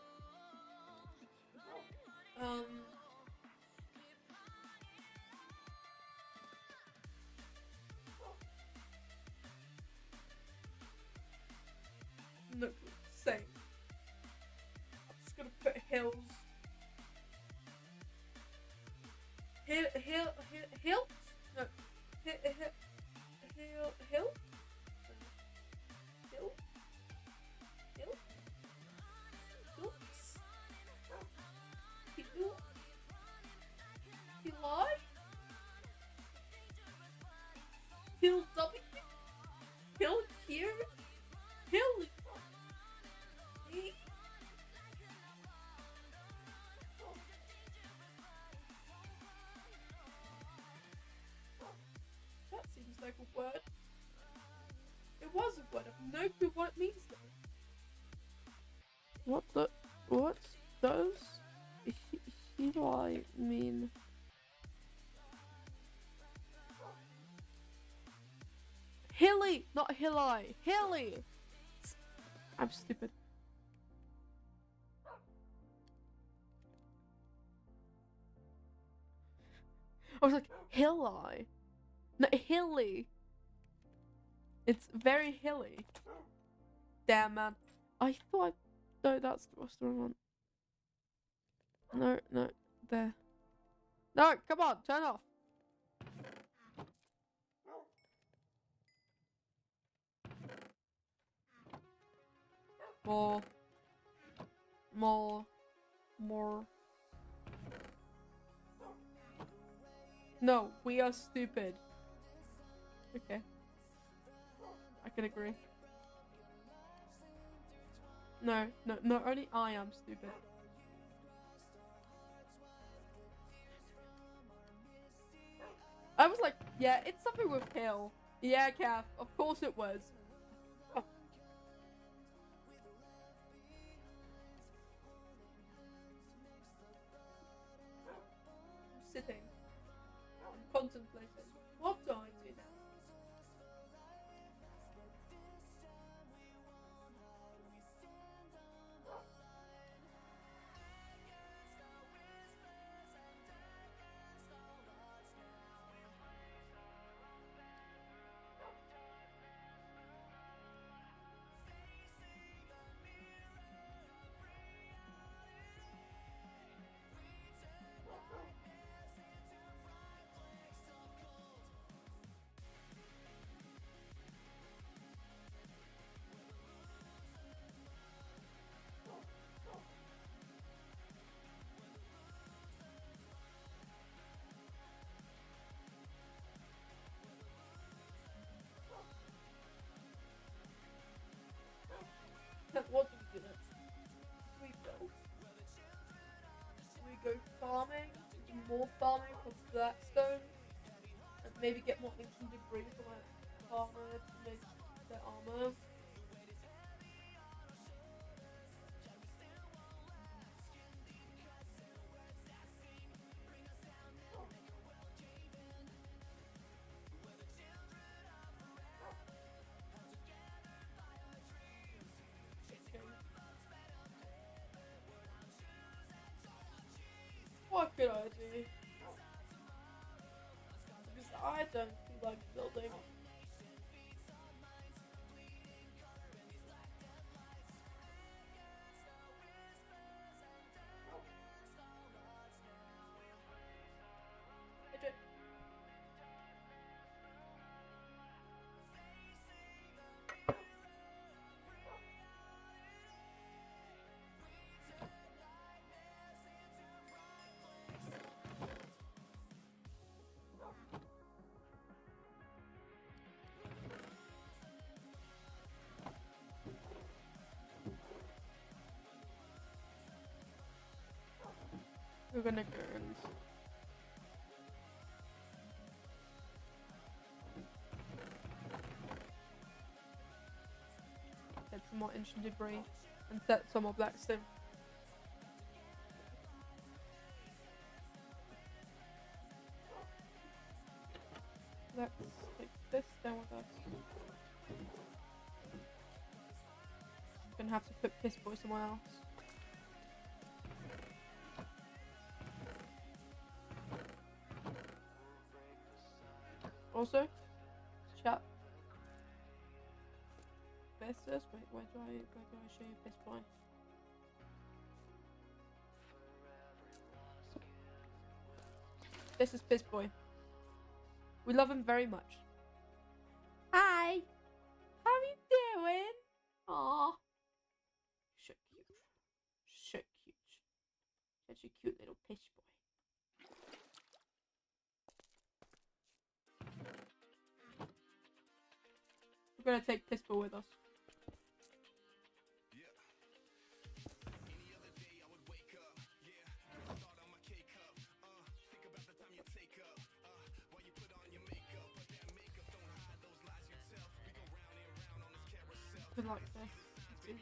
Running, no, same. I'm just gonna put hills. Hill. No. Hill. Hill. Hills. Hilly. Hill W. Hill here. Hill. like a word. It was a word. I have no clue what it means though. What does Heli mean? Hilly, not Hilly. Hilly. I'm stupid. I was like, Hilly. Not hilly. It's very hilly. Damn, man. I thought... No, that's the wrong one. No, no. There. No, come on. Turn off. More. More. More. No, we are stupid. Okay. I can agree. No, only I am stupid. I was like, yeah, it's something with hill. Yeah, Kath, of course it was. Oh. I'm sitting. I'm contemplating. What do I do now? What do we do next? We go farming, do more farming for Blackstone, and maybe get more ancient debris for my armor to make their armor. What could I do? Because I don't feel like building. I don't. We're gonna go and get some more ancient debris and set some more blackstone. Let's take this down with us. Gonna have to put Piss Boy somewhere else. Also, chat. Bestest? Wait, where do I show you Piss Boy? This is Piss Boy. We love him very much. Hi! How are you doing? Aww. So cute. So cute. Such a cute little Piss Boy. We're gonna take Piss Boy with us. Good luck with this. It's been,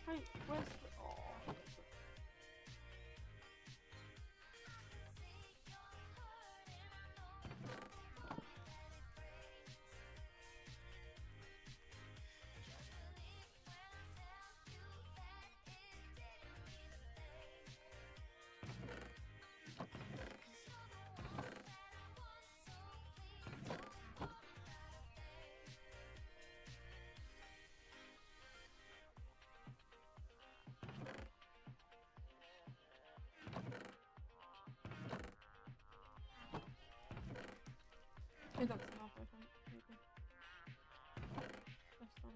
Hey, where's the... Oh. Hey, that's enough, I think. Maybe. That's fine.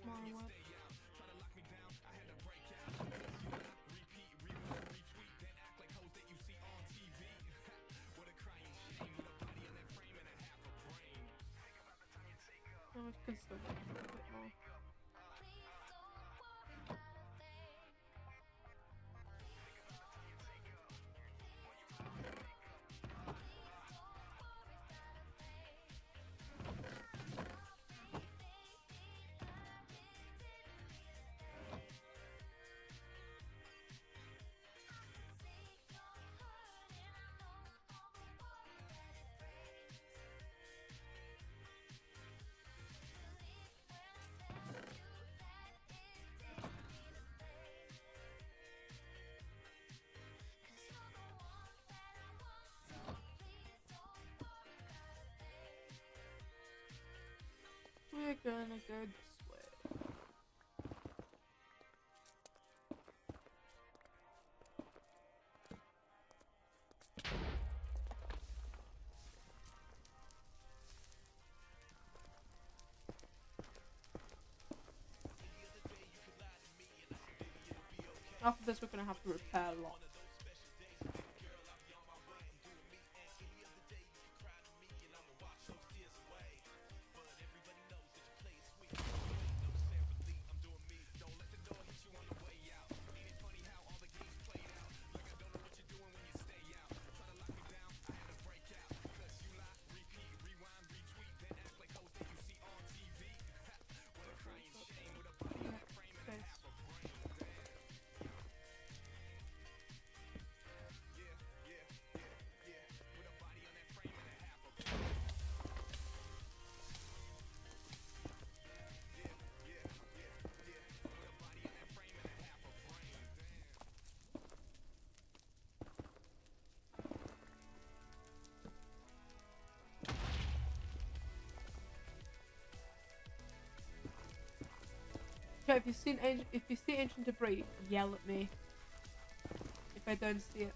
My word. Oh, I could still get a bit more. We're gonna go this way. After this, we're gonna have to repair a lot. Okay, if you see ancient debris, yell at me. If I don't see it.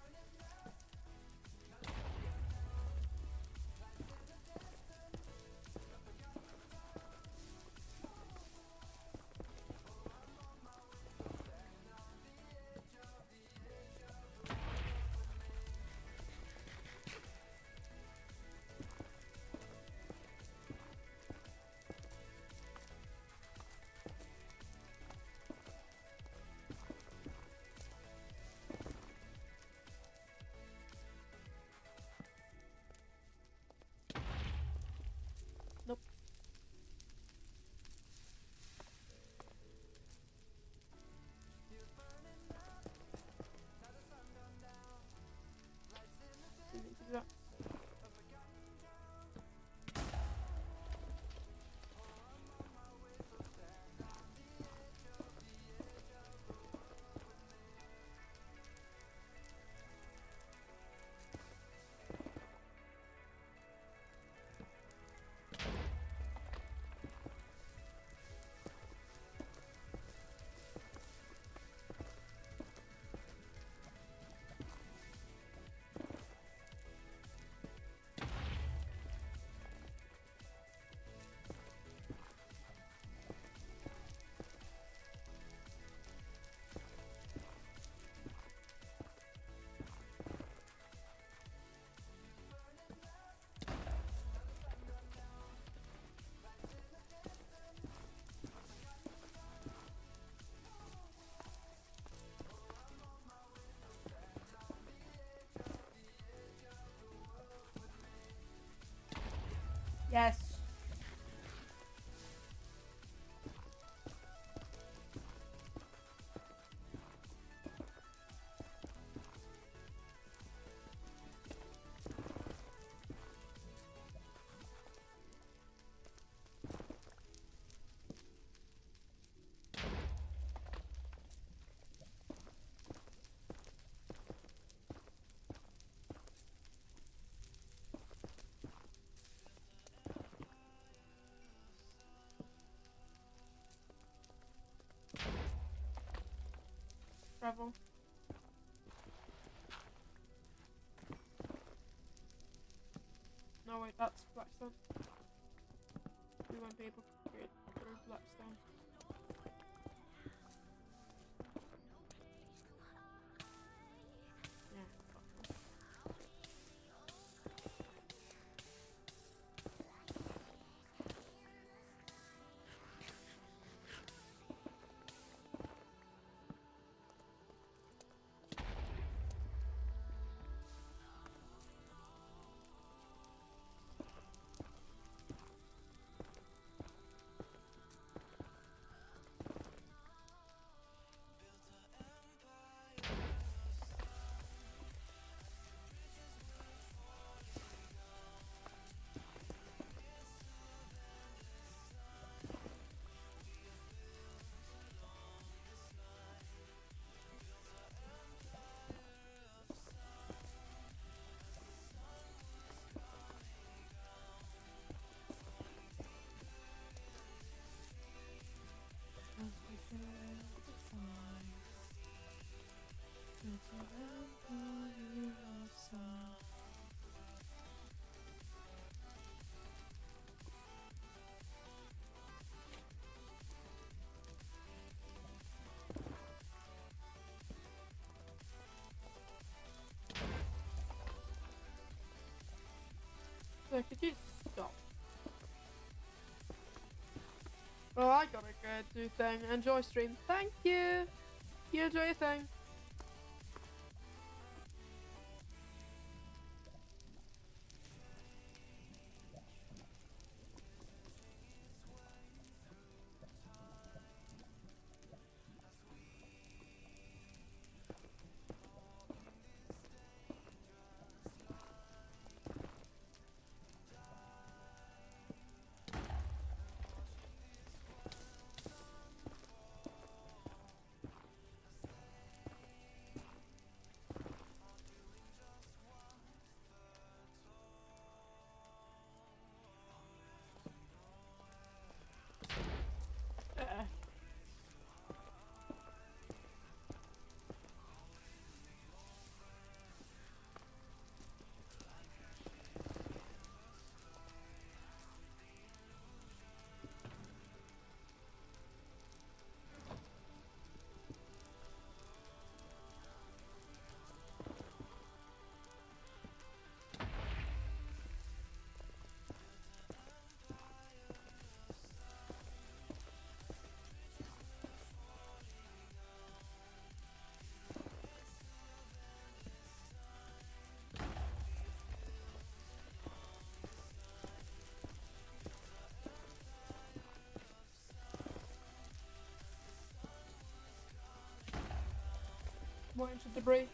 Yes. Travel. No wait, that's Blackstone. We won't be able to get through Blackstone. Yeah, fuck them. So could you stop? Well, I gotta go do thing. Enjoy stream. Thank you. You enjoy your thing. More inch of debris.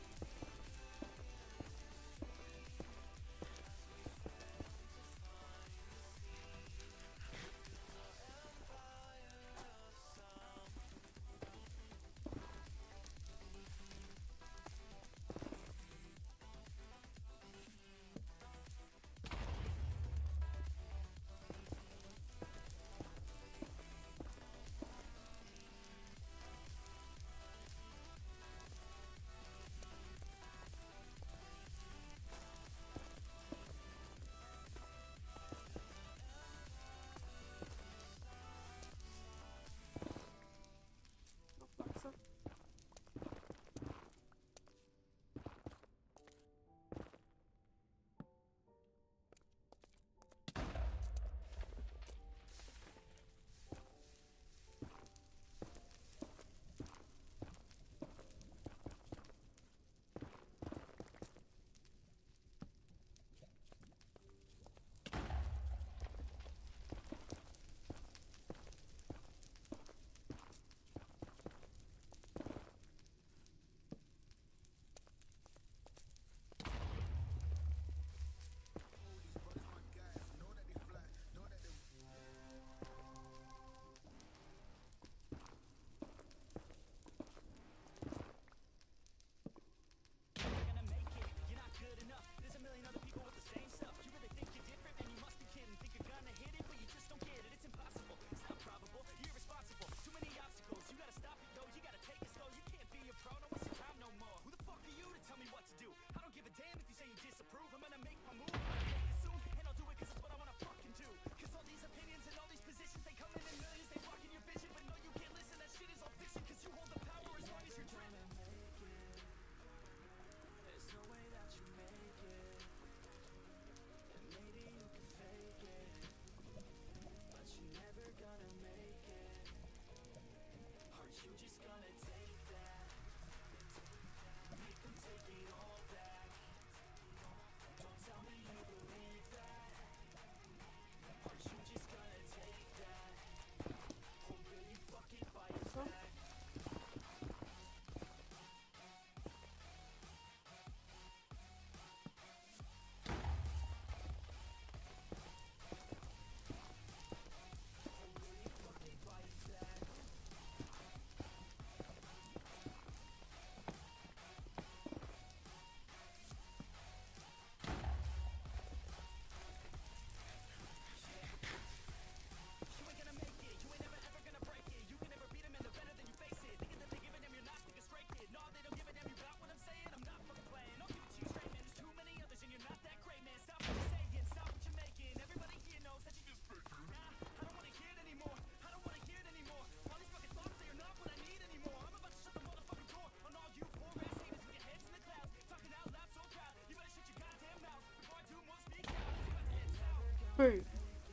True.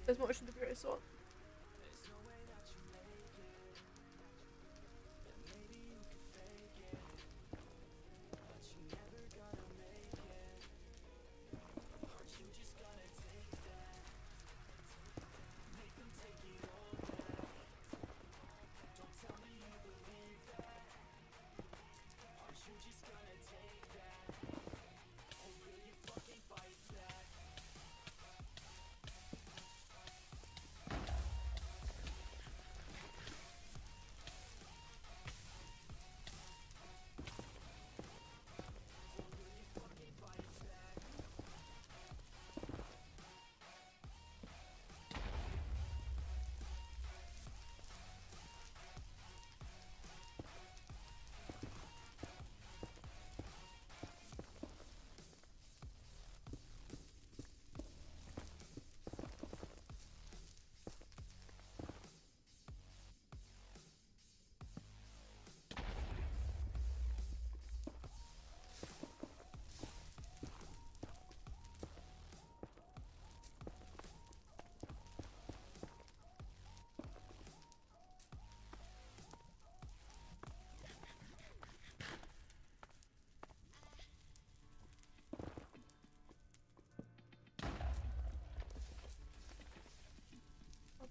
There's much in the greatest one.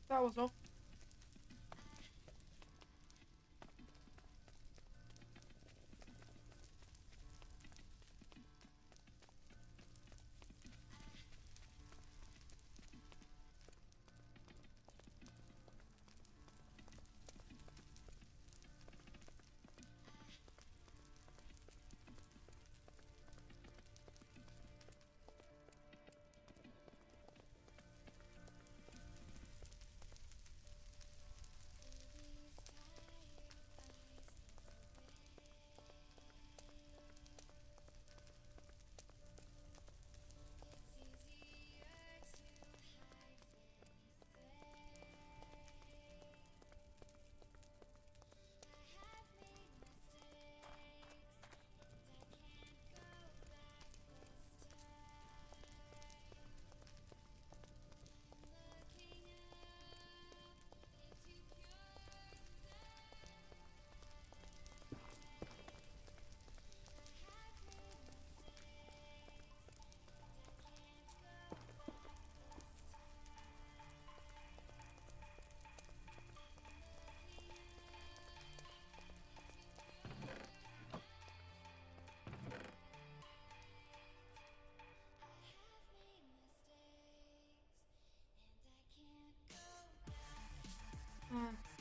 That was all.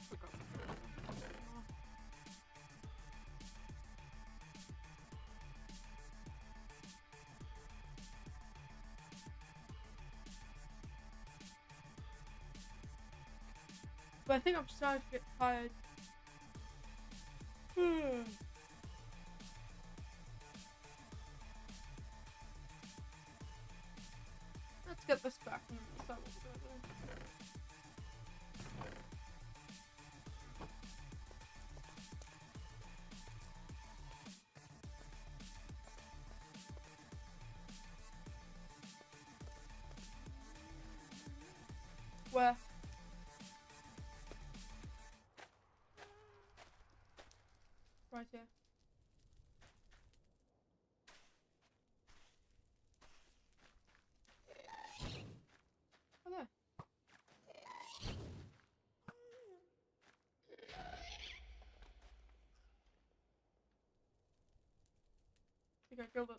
Forgot. But I think I'm starting to get tired. Let's get this back and decide what we're gonna do. Where? Right here. Oh, there. I think I killed it.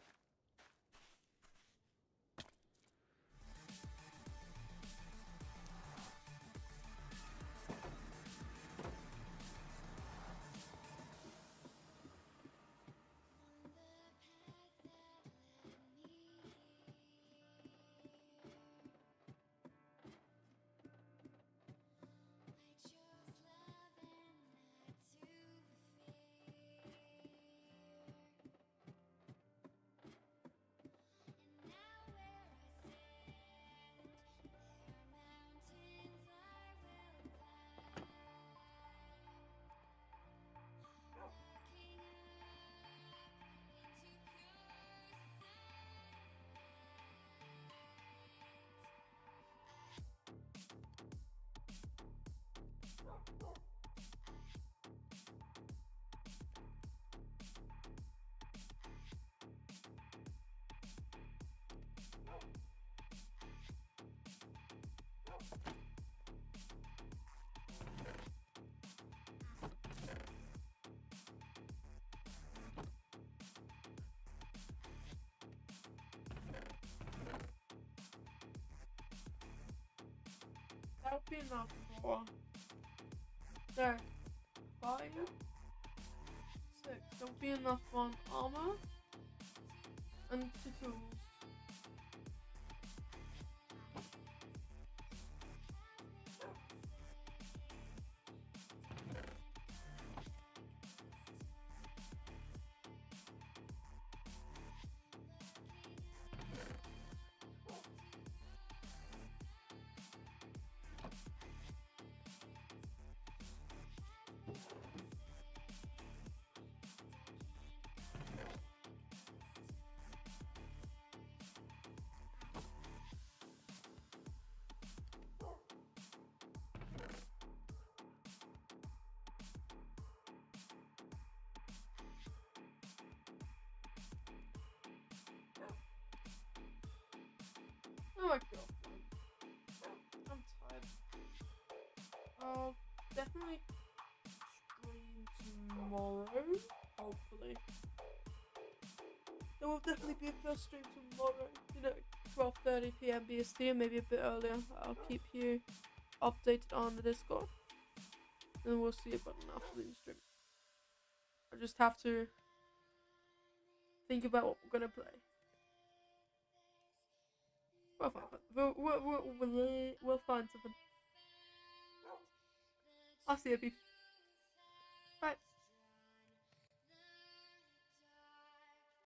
That'll be enough for no 5, 6. That'll be enough on armor and 2 tools. Oh my god. I'm tired. I'll definitely stream tomorrow, hopefully. There will definitely be a first stream tomorrow, 12:30 PM BST, maybe a bit earlier. I'll keep you updated on the Discord. And we'll see about an afternoon stream. I just have to think about what we're gonna play. We'll find something. We'll find something. I'll see you, people. Bye.